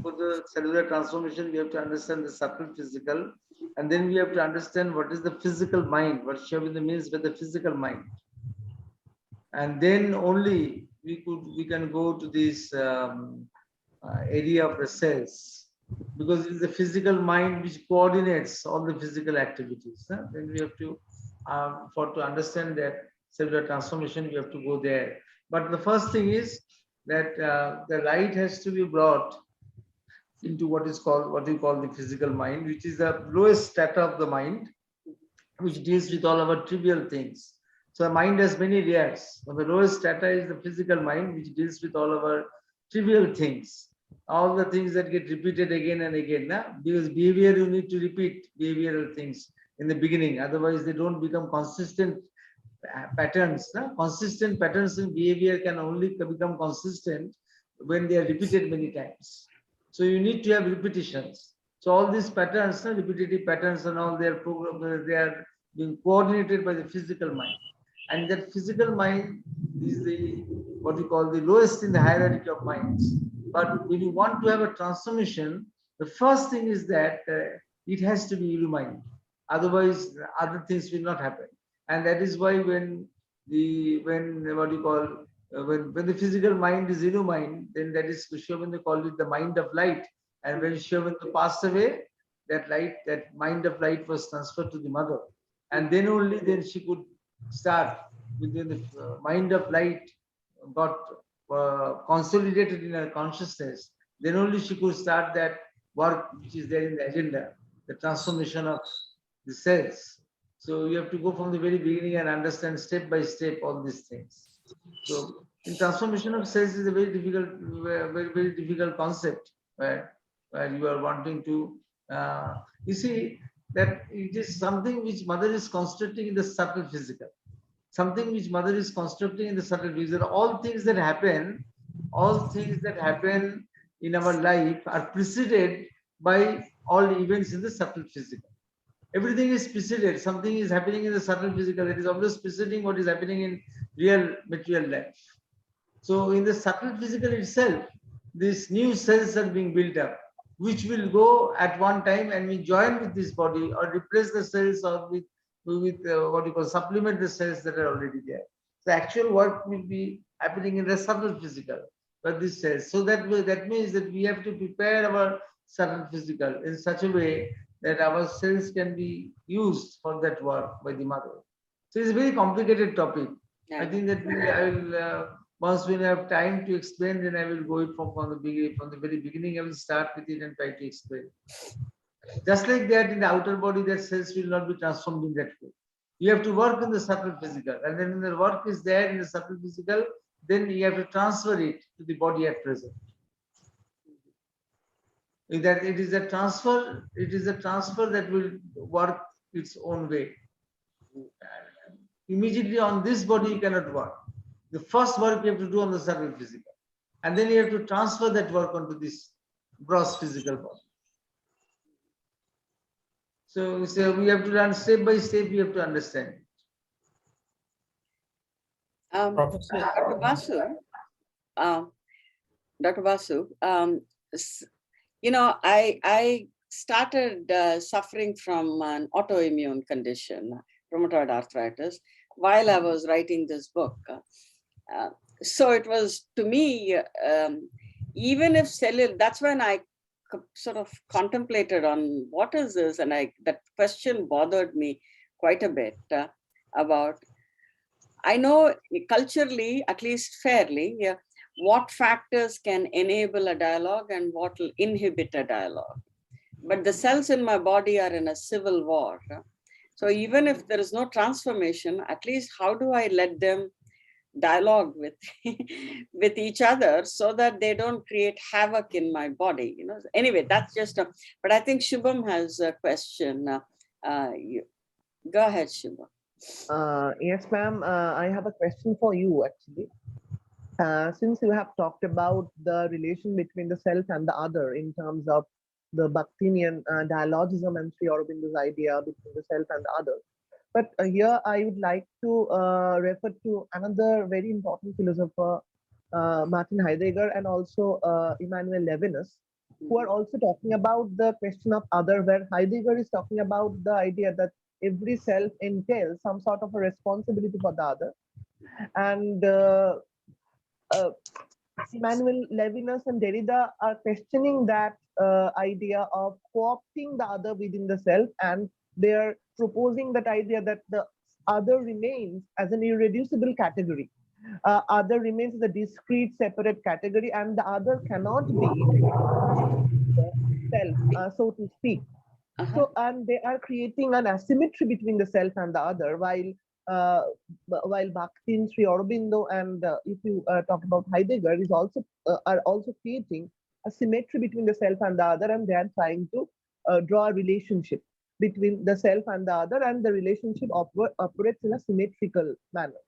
For the cellular transformation, we have to understand the subtle physical, and then we have to understand what is the physical mind, what Shabinda means by the physical mind. And then only we can go to this area of the cells, because it's the physical mind which coordinates all the physical activities. Then we have to, to understand that cellular transformation, we have to go there. But the first thing is that the light has to be brought into what we call the physical mind, which is the lowest strata of the mind, which deals with all our trivial things. So the mind has many layers. So the lowest strata is the physical mind, which deals with all our trivial things. all the things that get repeated again and again, na? Because behavior, you need to repeat behavioral things in the beginning, otherwise they don't become consistent patterns. Na? Consistent patterns in behavior can only become consistent when they are repeated many times. So you need to have repetitions. So all these patterns, repetitive patterns and all, they are being coordinated by the physical mind. And that physical mind is the what we call the lowest in the hierarchy of minds. But when you want to have a transformation, the first thing is that it has to be illumined. Otherwise, other things will not happen. And that is why when what you call when the physical mind is illumined, then that is Sri Aurobindo called it the mind of light. And when Sri Aurobindo passed away, that light, that mind of light was transferred to the mother. And then only then she could start within the mind of light got consolidated in her consciousness. Then only she could start that work which is there in the agenda, the transformation of the cells. So you have to go from the very beginning and understand step by step all these things. So in transformation of cells is a very difficult, very difficult concept where you are wanting to, you see that it is something which mother is constructing in the subtle physical, something which mother is constructing in the subtle physical. All things that happen in our life are preceded by all events in the subtle physical. Everything is preceded. Something is happening in the subtle physical. It is always preceding what is happening in real material life. So in the subtle physical itself, these new cells are being built up, which will go at one time and will join with this body or replace the cells or with what you call supplement the cells that are already there. The actual work will be happening in the subtle physical, but this cells. So that means that we have to prepare our subtle physical in such a way that our cells can be used for that work by the mother. So it's a very complicated topic. Yeah. I think that I will once we have time to explain, then I will go it from the beginning, from the very beginning. I will start with it and try to explain. Just like that, in the outer body, that cells will not be transformed in that way. You have to work in the subtle physical, and then when the work is there in the subtle physical, then you have to transfer it to the body at present. That it is a transfer that will work its own way. Immediately on this body you cannot work. The first work you have to do on the subtle physical, and then you have to transfer that work onto this gross physical body. So we have to learn step by step. We have to understand. Professor, Dr. Basu, you know, I started suffering from an autoimmune condition, rheumatoid arthritis, while I was writing this book. So it was, to me, even if cellular, that's when I sort of contemplated on what is this, and that question bothered me quite a bit about, I know culturally, at least fairly, what factors can enable a dialogue and what will inhibit a dialogue. But the cells in my body are in a civil war. So even if there is no transformation, at least how do I let them dialogue with with each other so that they don't create havoc in my body? You know. Anyway, that's just a. But I think Shubham has a question. Go ahead, Shubham. Yes, ma'am. I have a question for you, actually. Since you have talked about the relation between the self and the other in terms of the Bhaktian dialogism and Sri Aurobindo's idea between the self and the other. But here I would like to refer to another very important philosopher, Martin Heidegger, and also Emmanuel Levinas, who are also talking about the question of other, where Heidegger is talking about the idea that every self entails some sort of a responsibility for the other. And Emmanuel Levinas and Derrida are questioning that idea of co-opting the other within the self, and they're proposing that idea that the other remains as an irreducible category. Other remains as a discrete, separate category, and the other cannot be the self, so to speak. So, and they are creating an asymmetry between the self and the other, while Bhakti, Sri Aurobindo, and if you talk about Heidegger, are also creating a symmetry between the self and the other, and they are trying to draw a relationship between the self and the other, and the relationship operates in a symmetrical manner.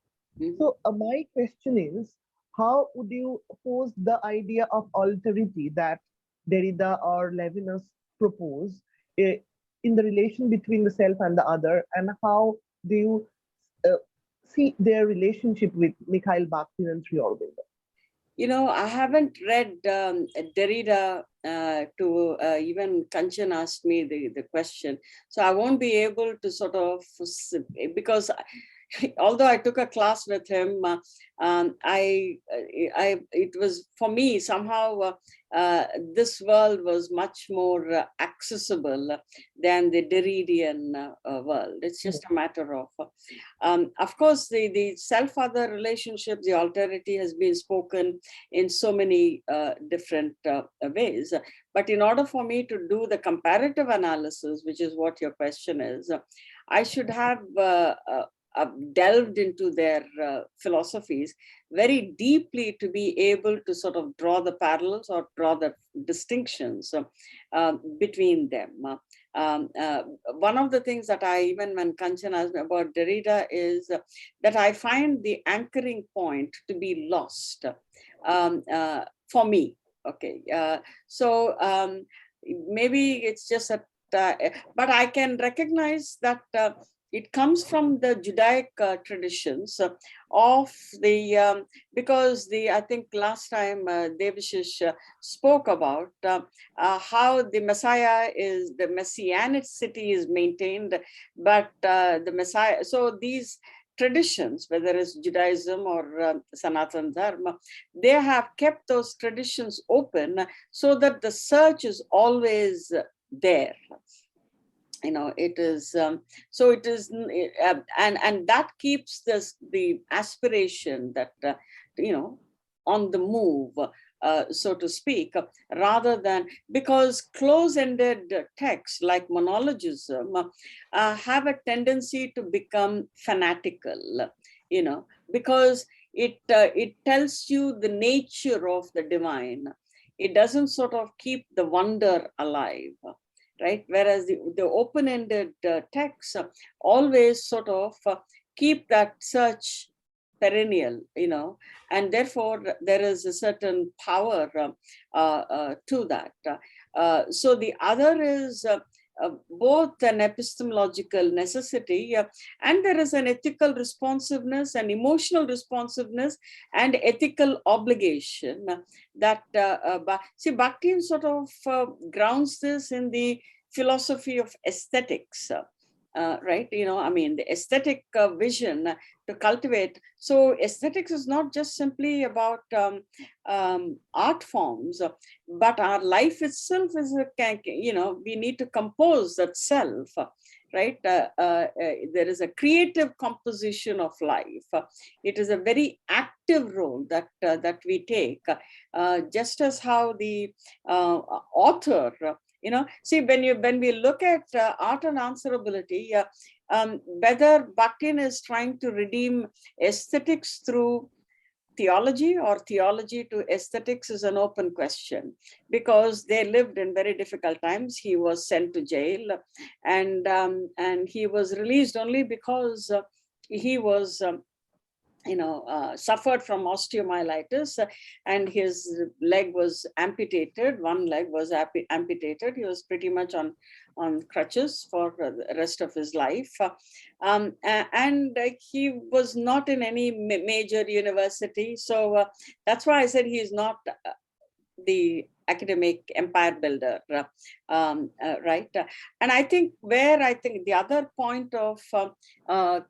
So my question is, how would you pose the idea of alterity that Derrida or Levinas propose in the relation between the self and the other, and how do you see their relationship with Mikhail Bakhtin and Sri Aurobindo? I haven't read Derrida even Kanchan asked me the question. So I won't be able to sort of, because although I took a class with him, it was for me somehow this world was much more accessible than the Derridian world. It's just a matter of course, the self-other relationship, the alterity has been spoken in so many different ways. But in order for me to do the comparative analysis, which is what your question is, I should have delved into their philosophies very deeply to be able to sort of draw the parallels or draw the distinctions between them. One of the things that even when Kanchan asked me about Derrida is that I find the anchoring point to be lost for me. Okay, so maybe it's just that, but I can recognize that it comes from the Judaic traditions of the, because I think last time Devashish spoke about how the Messiah is, the Messianicity is maintained, but the Messiah, so these traditions, whether it's Judaism or Sanatana Dharma, they have kept those traditions open so that the search is always there. It is, so it is, and that keeps the aspiration that, on the move, so to speak, rather than, because close-ended texts like monologism have a tendency to become fanatical, because it tells you the nature of the divine. It doesn't sort of keep the wonder alive. Right, whereas the open-ended texts always sort of keep that search perennial, and therefore there is a certain power to that. So the other is both an epistemological necessity and there is an ethical responsiveness and emotional responsiveness and ethical obligation that, see, Bakhtin sort of grounds this in the philosophy of aesthetics, right? The aesthetic vision to cultivate. So aesthetics is not just simply about art forms, but our life itself is, we need to compose that self, right? There is a creative composition of life. It is a very active role that we take, just as how the author, see, when we look at art and answerability, whether Bakhtin is trying to redeem aesthetics through theology or theology to aesthetics is an open question, because they lived in very difficult times. He was sent to jail, and he was released only because he was suffered from osteomyelitis, and his leg was amputated. One leg was amputated. He was pretty much on crutches for the rest of his life. And he was not in any major university. So that's why I said he is not the academic empire builder, right? And I think the other point of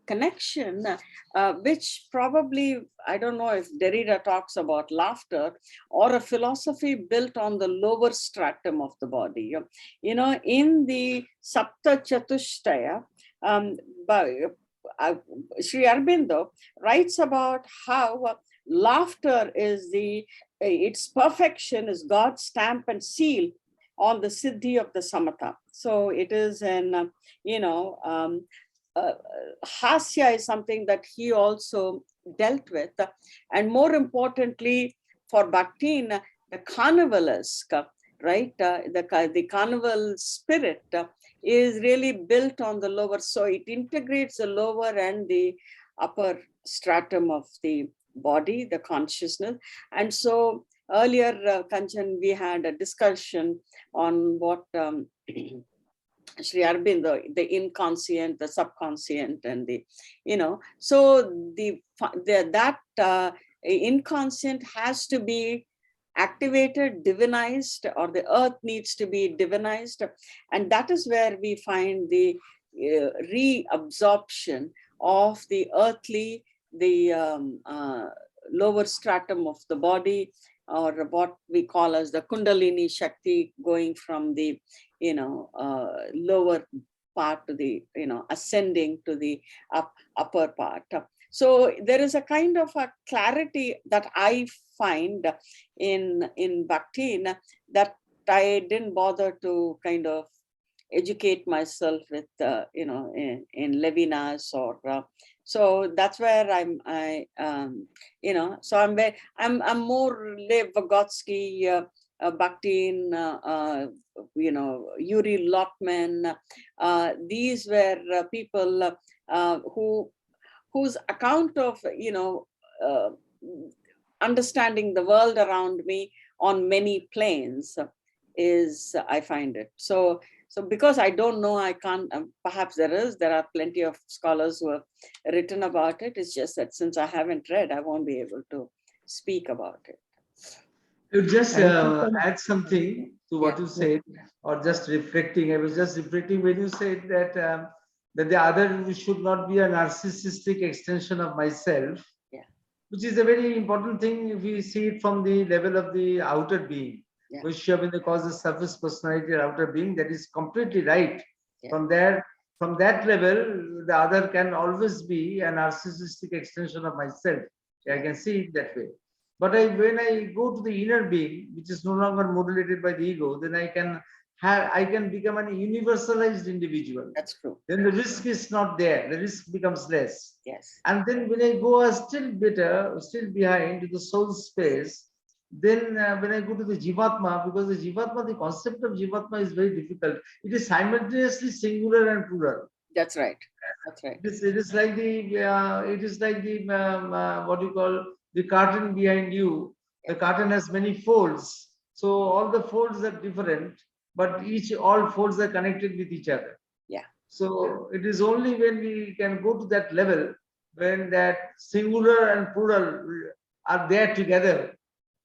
connection, which probably, I don't know if Derrida talks about laughter or a philosophy built on the lower stratum of the body. In the Sapta Chatushtaya, Sri Aurobindo writes about how laughter is its perfection is God's stamp and seal on the siddhi of the samatha. So it is an, hasya is something that he also dealt with. And more importantly, for Bakhtin, the carnivalesque, right? The carnival spirit is really built on the lower. So it integrates the lower and the upper stratum of the body, the consciousness. And so earlier, Kanchan, we had a discussion on what Sri Aurobindo, the inconscient, the subconscient, and the, so that inconscient has to be activated, divinized, or the earth needs to be divinized. And that is where we find the reabsorption of the earthly, the lower stratum of the body, or what we call as the Kundalini Shakti, going from the, lower part to the, ascending to the upper part. So there is a kind of a clarity that I find in Bhakti that I didn't bother to kind of educate myself with, in Levinas or. So that's where so I'm more Lev Vygotsky, Bakhtin, Yuri Lotman. These were people whose account of, understanding the world around me on many planes is, I find it. So because I don't know, I can't, perhaps there are plenty of scholars who have written about it. It's just that since I haven't read, I won't be able to speak about it. You just Thank you so much. add something to what you said, or just reflecting. I was just reflecting when you said that that the other should not be a narcissistic extension of myself, which is a very important thing if we see it from the level of the outer being, which Sri calls the surface personality or outer being. That is completely right. From that level, the other can always be a narcissistic extension of myself. I can see it that way. But when I go to the inner being, which is no longer modulated by the ego, then I can become an universalized individual. That's true. Then the risk is not there. The risk becomes less. Yes. And then when I go still behind to the soul space, then when I go to the Jivatma, because the concept of Jivatma is very difficult. It is simultaneously singular and plural. That's right. That's right. It is like the what you call the curtain behind you. The curtain has many folds. So all the folds are different, but all folds are connected with each other. Yeah. So it is only when we can go to that level, when that singular and plural are there together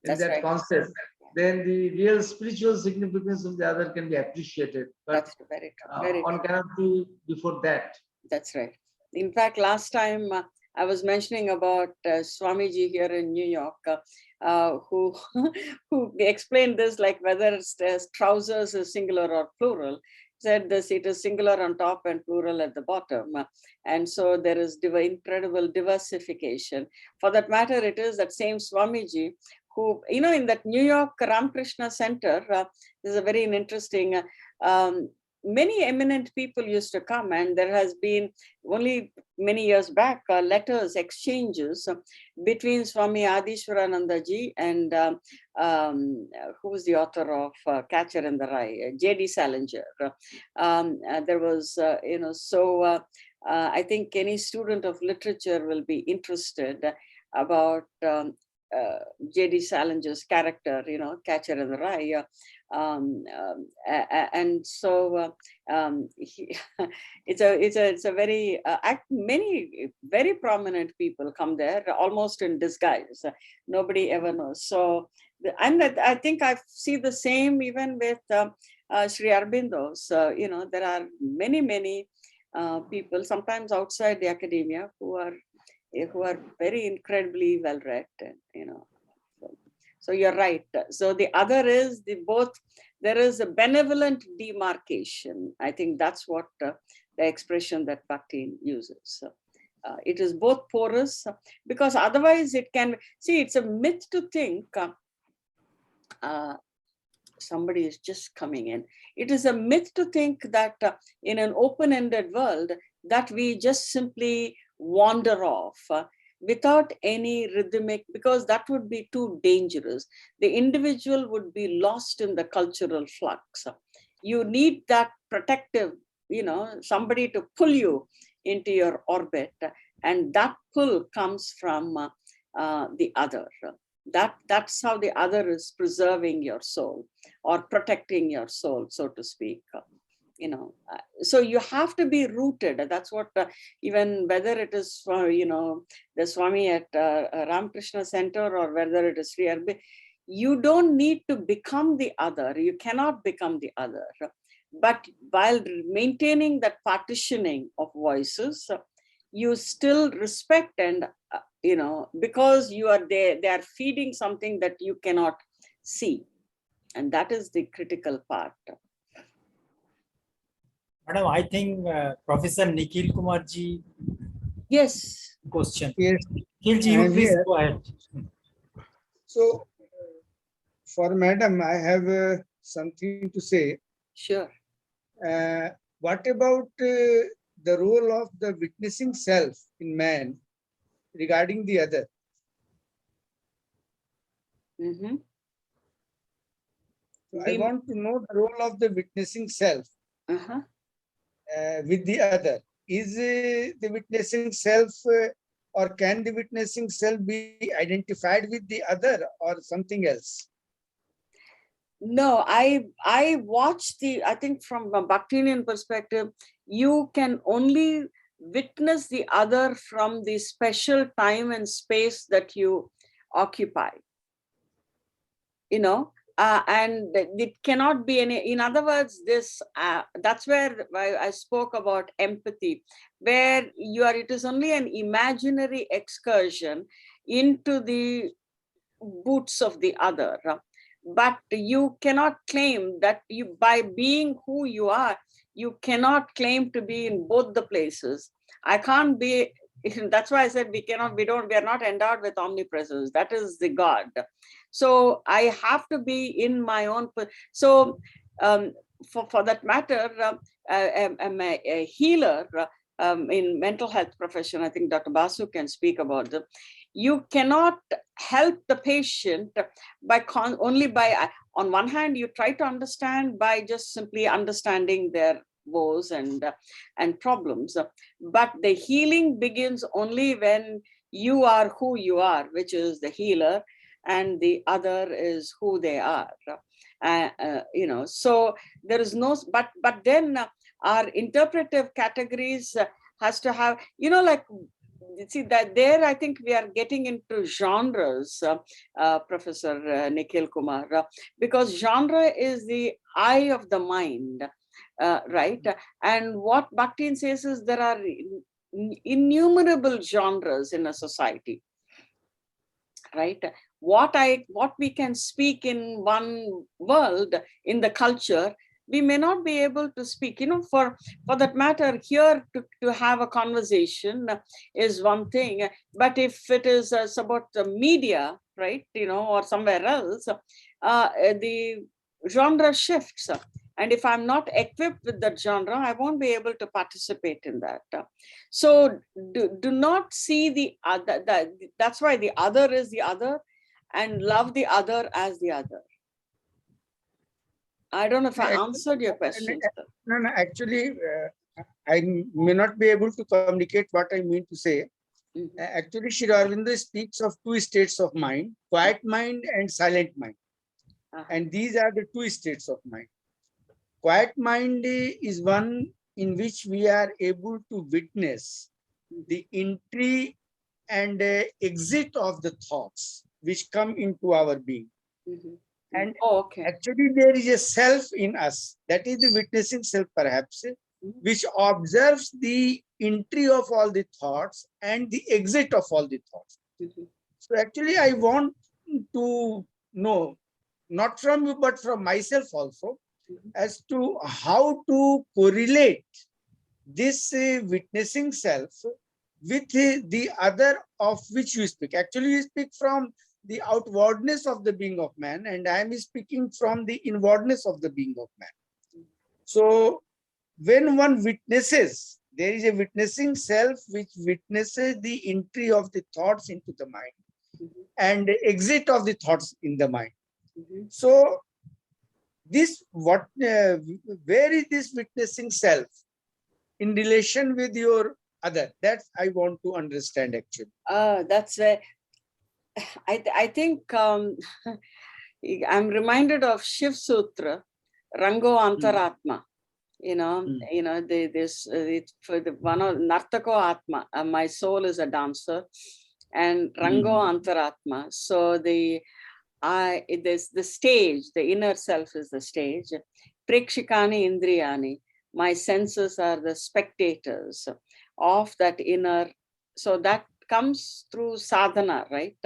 in that concept, then the real spiritual significance of the other can be appreciated. But that's very true. One cannot do before that. That's right. In fact, last time I was mentioning about Swamiji here in New York, who explained this, like whether trousers is singular or plural. Said this, it is singular on top and plural at the bottom. And so there is incredible diversification. For that matter, it is that same Swamiji who, in that New York Ramakrishna Center, there's a very interesting, many eminent people used to come, and there has been only many years back letters, exchanges between Swami Adishwarananda ji and who was the author of Catcher in the Rye, J.D. Salinger. There was, I think any student of literature will be interested about J.D. Salinger's character, Catcher in the Rye. And so it's a very many very prominent people come there almost in disguise. Nobody ever knows. So and I think I see the same even with Sri Aurobindo's. There are many people sometimes outside the academia who are very incredibly well read, and so you're right. So the other is there is a benevolent demarcation. I think that's what the expression that Bakhtin uses. It is both porous, because otherwise it can, it's a myth to think, somebody is just coming in. It is a myth to think that in an open-ended world that we just simply wander off. without any rhythmic, because that would be too dangerous. The individual would be lost in the cultural flux. You need that protective, somebody to pull you into your orbit, and that pull comes from the other. That's how the other is preserving your soul or protecting your soul, so to speak. So you have to be rooted. That's what even whether it is for the Swami at Ramakrishna Center or whether it is Sri Aurobindo, you don't need to become the other. You cannot become the other. But while maintaining that partitioning of voices, you still respect and because you are there, they are feeding something that you cannot see, and that is the critical part. Madam, I think Professor Nikhil Kumar ji. Yes. Question. Yes. Nikhil ji, you I am please here. go ahead. So, for Madam, I have something to say. Sure. What about the role of the witnessing self in man regarding the other? Mm-hmm. So I want to know the role of the witnessing self Uh-huh. with the other. Is the witnessing self or can the witnessing self be identified with the other or something else? No, I watched I think from a Bhaktivinoda perspective, you can only witness the other from the special time and space that you occupy. And it cannot be any, in other words, that's where I spoke about empathy, where it is only an imaginary excursion into the boots of the other. But you cannot claim that by being who you are, you cannot claim to be in both the places. I can't be, that's why I said we are not endowed with omnipresence. That is the God. So I have to be in my own. So for that matter, I'm a healer in mental health profession. I think Dr. Basu can speak about them. You cannot help the patient only by, on one hand, you try to understand by just simply understanding their woes and problems. But the healing begins only when you are who you are, which is the healer, and the other is who they are. So there is no, but then our interpretive categories has to have, see that there, I think we are getting into genres, Professor Nikhil Kumar, because genre is the eye of the mind, right? And what Bakhtin says is there are innumerable genres in a society, right? What we can speak in one world, in the culture, we may not be able to speak, for that matter, here to have a conversation is one thing, but if it is about the media, right, or somewhere else, the genre shifts. And if I'm not equipped with that genre, I won't be able to participate in that. So do not see the other, that's why the other is the other, and love the other as the other. I don't know if I answered your question. No, actually, I may not be able to communicate what I mean to say. Mm-hmm. Actually, Sri Aurobindo speaks of two states of mind, quiet mind and silent mind. Uh-huh. And these are the two states of mind. Quiet mind is one in which we are able to witness the entry and exit of the thoughts which come into our being. Mm-hmm. And okay. Actually, there is a self in us, that is the witnessing self perhaps, which observes the entry of all the thoughts and the exit of all the thoughts. Mm-hmm. So actually, I want to know, not from you, but from myself also, as to how to correlate this witnessing self with the other of which you speak. Actually, you speak from the outwardness of the being of man, and I am speaking from the inwardness of the being of man. So when one witnesses there is a witnessing self which witnesses the entry of the thoughts into the mind and exit of the thoughts in the mind. Mhm. So this where is this witnessing self in relation with your other? That I want to understand actually. That's where I think I'm reminded of Shiv Sutra, Rango Antaratma. This for the one of Nartako Atma. My soul is a dancer, and Rango Antaratma. So there's the stage, the inner self is the stage. Prekshikani Indriyani, my senses are the spectators of that inner. So that comes through sadhana, right?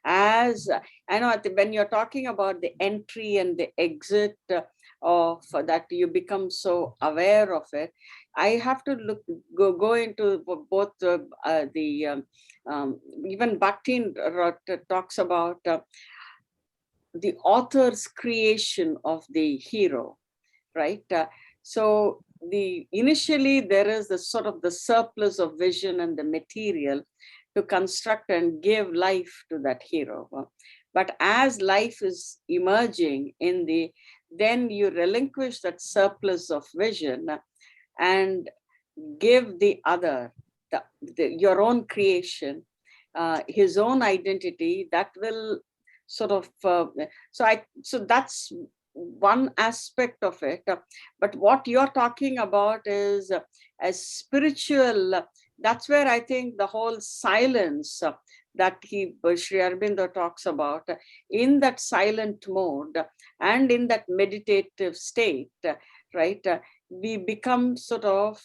As I know, when you're talking about the entry and the exit of that, you become so aware of it. I have to go into both even Bhaktin talks about the author's creation of the hero, right? So initially there is the sort of the surplus of vision and the material to construct and give life to that hero. But as life is emerging then you relinquish that surplus of vision and give the other, your own creation, his own identity that will sort of, so that's one aspect of it. But what you're talking about is a spiritual, that's where I think the whole silence that Sri Aurobindo talks about, in that silent mode and in that meditative state, right? We become sort of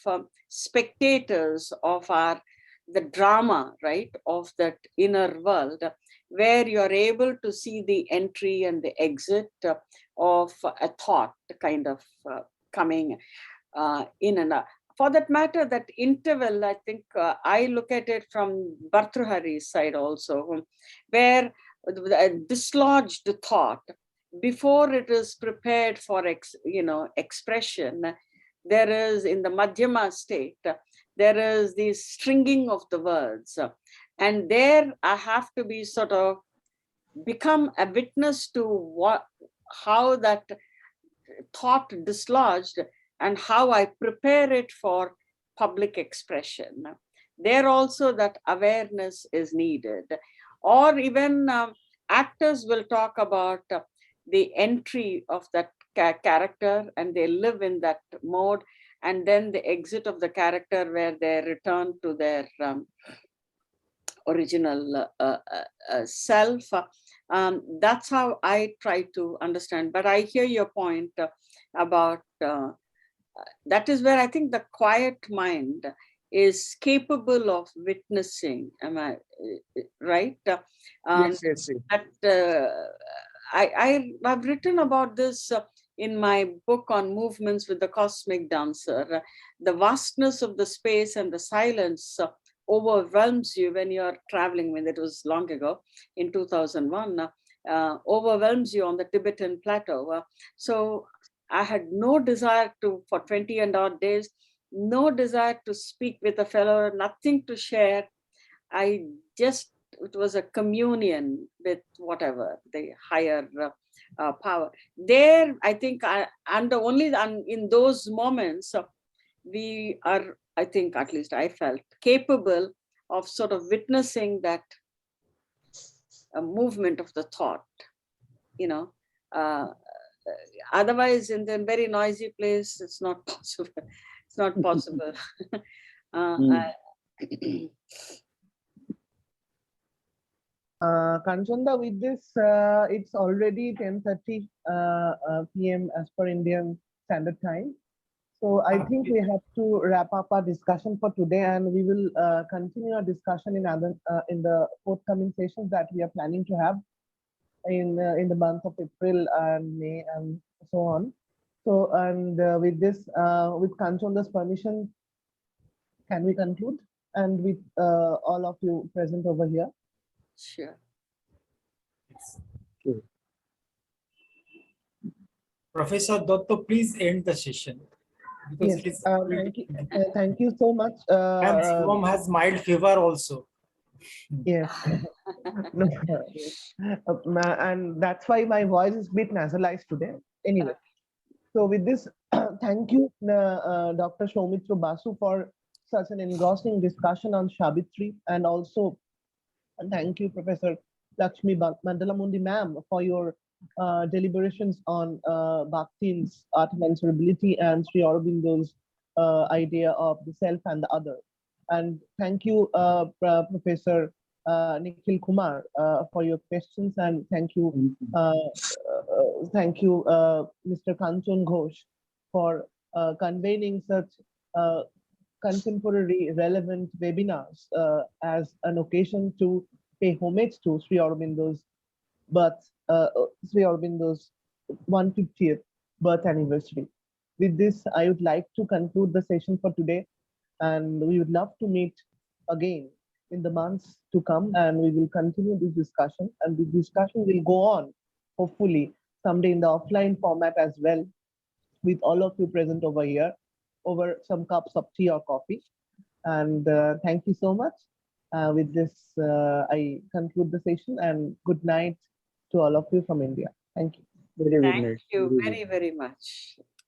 spectators of the drama, right, of that inner world, where you're able to see the entry and the exit of a thought kind of coming in and out. For that matter, that interval, I think I look at it from Bhartrhari's side also, where a dislodged thought, before it is prepared for expression, there is, in the Madhyama state, there is the stringing of the words. And there I have to be sort of become a witness to how that thought dislodged and how I prepare it for public expression. There also that awareness is needed. Or even actors will talk about the entry of that character, and they live in that mode, and then the exit of the character where they return to their original self. That's how I try to understand. But I hear your point about that is where I think the quiet mind is capable of witnessing. Am I right? Yes, yes, yes. That I've written about this in my book on movements with the cosmic dancer. The vastness of the space and the silence overwhelms you when you're traveling. When it was long ago, in 2001, overwhelms you on the Tibetan plateau. So I had no desire to, for 20 and odd days, no desire to speak with a fellow, nothing to share. It was a communion with whatever, the higher power. There, I think, in those moments, we are, I think, at least I felt, capable of sort of witnessing that movement of the thought, otherwise in the very noisy place, it's not possible. It's not possible. Kanchanda, with this, it's already 10:30 p.m. as per Indian Standard Time. So I think we have to wrap up our discussion for today, and we will continue our discussion in the forthcoming sessions that we are planning to have in the month of April and May and so on. So, and with this, with Kanchanda's permission, can we conclude? And with all of you present over here. Sure. Professor Dotto, please end the session. because Yes, it is. thank you so much. And Shubham has mild fever also. Yes. No, and that's why my voice is a bit nasalized today. Anyway, so with this, thank you, Dr. Soumitra Basu, for such an engrossing discussion on Savitri, and also thank you, Professor Lakshmi Mandalamundi ma'am, for your deliberations on Bakhtin's art and answerability and Sri Aurobindo's idea of the self and the other. And thank you, Professor Nikhil Kumar, for your questions, and thank you, Mr. Kanchan Ghosh, for convening such contemporary relevant webinars as an occasion to pay homage to Sri Aurobindo's Sri Aurobindo's 150th birth anniversary. With this, I would like to conclude the session for today, and we would love to meet again in the months to come, and we will continue this discussion, and the discussion will go on, hopefully, someday in the offline format as well, with all of you present over here, over some cups of tea or coffee. And thank you so much. With this, I conclude the session, and good night to all of you from India. Thank you. Very good Thank night. you Very good. very, very much.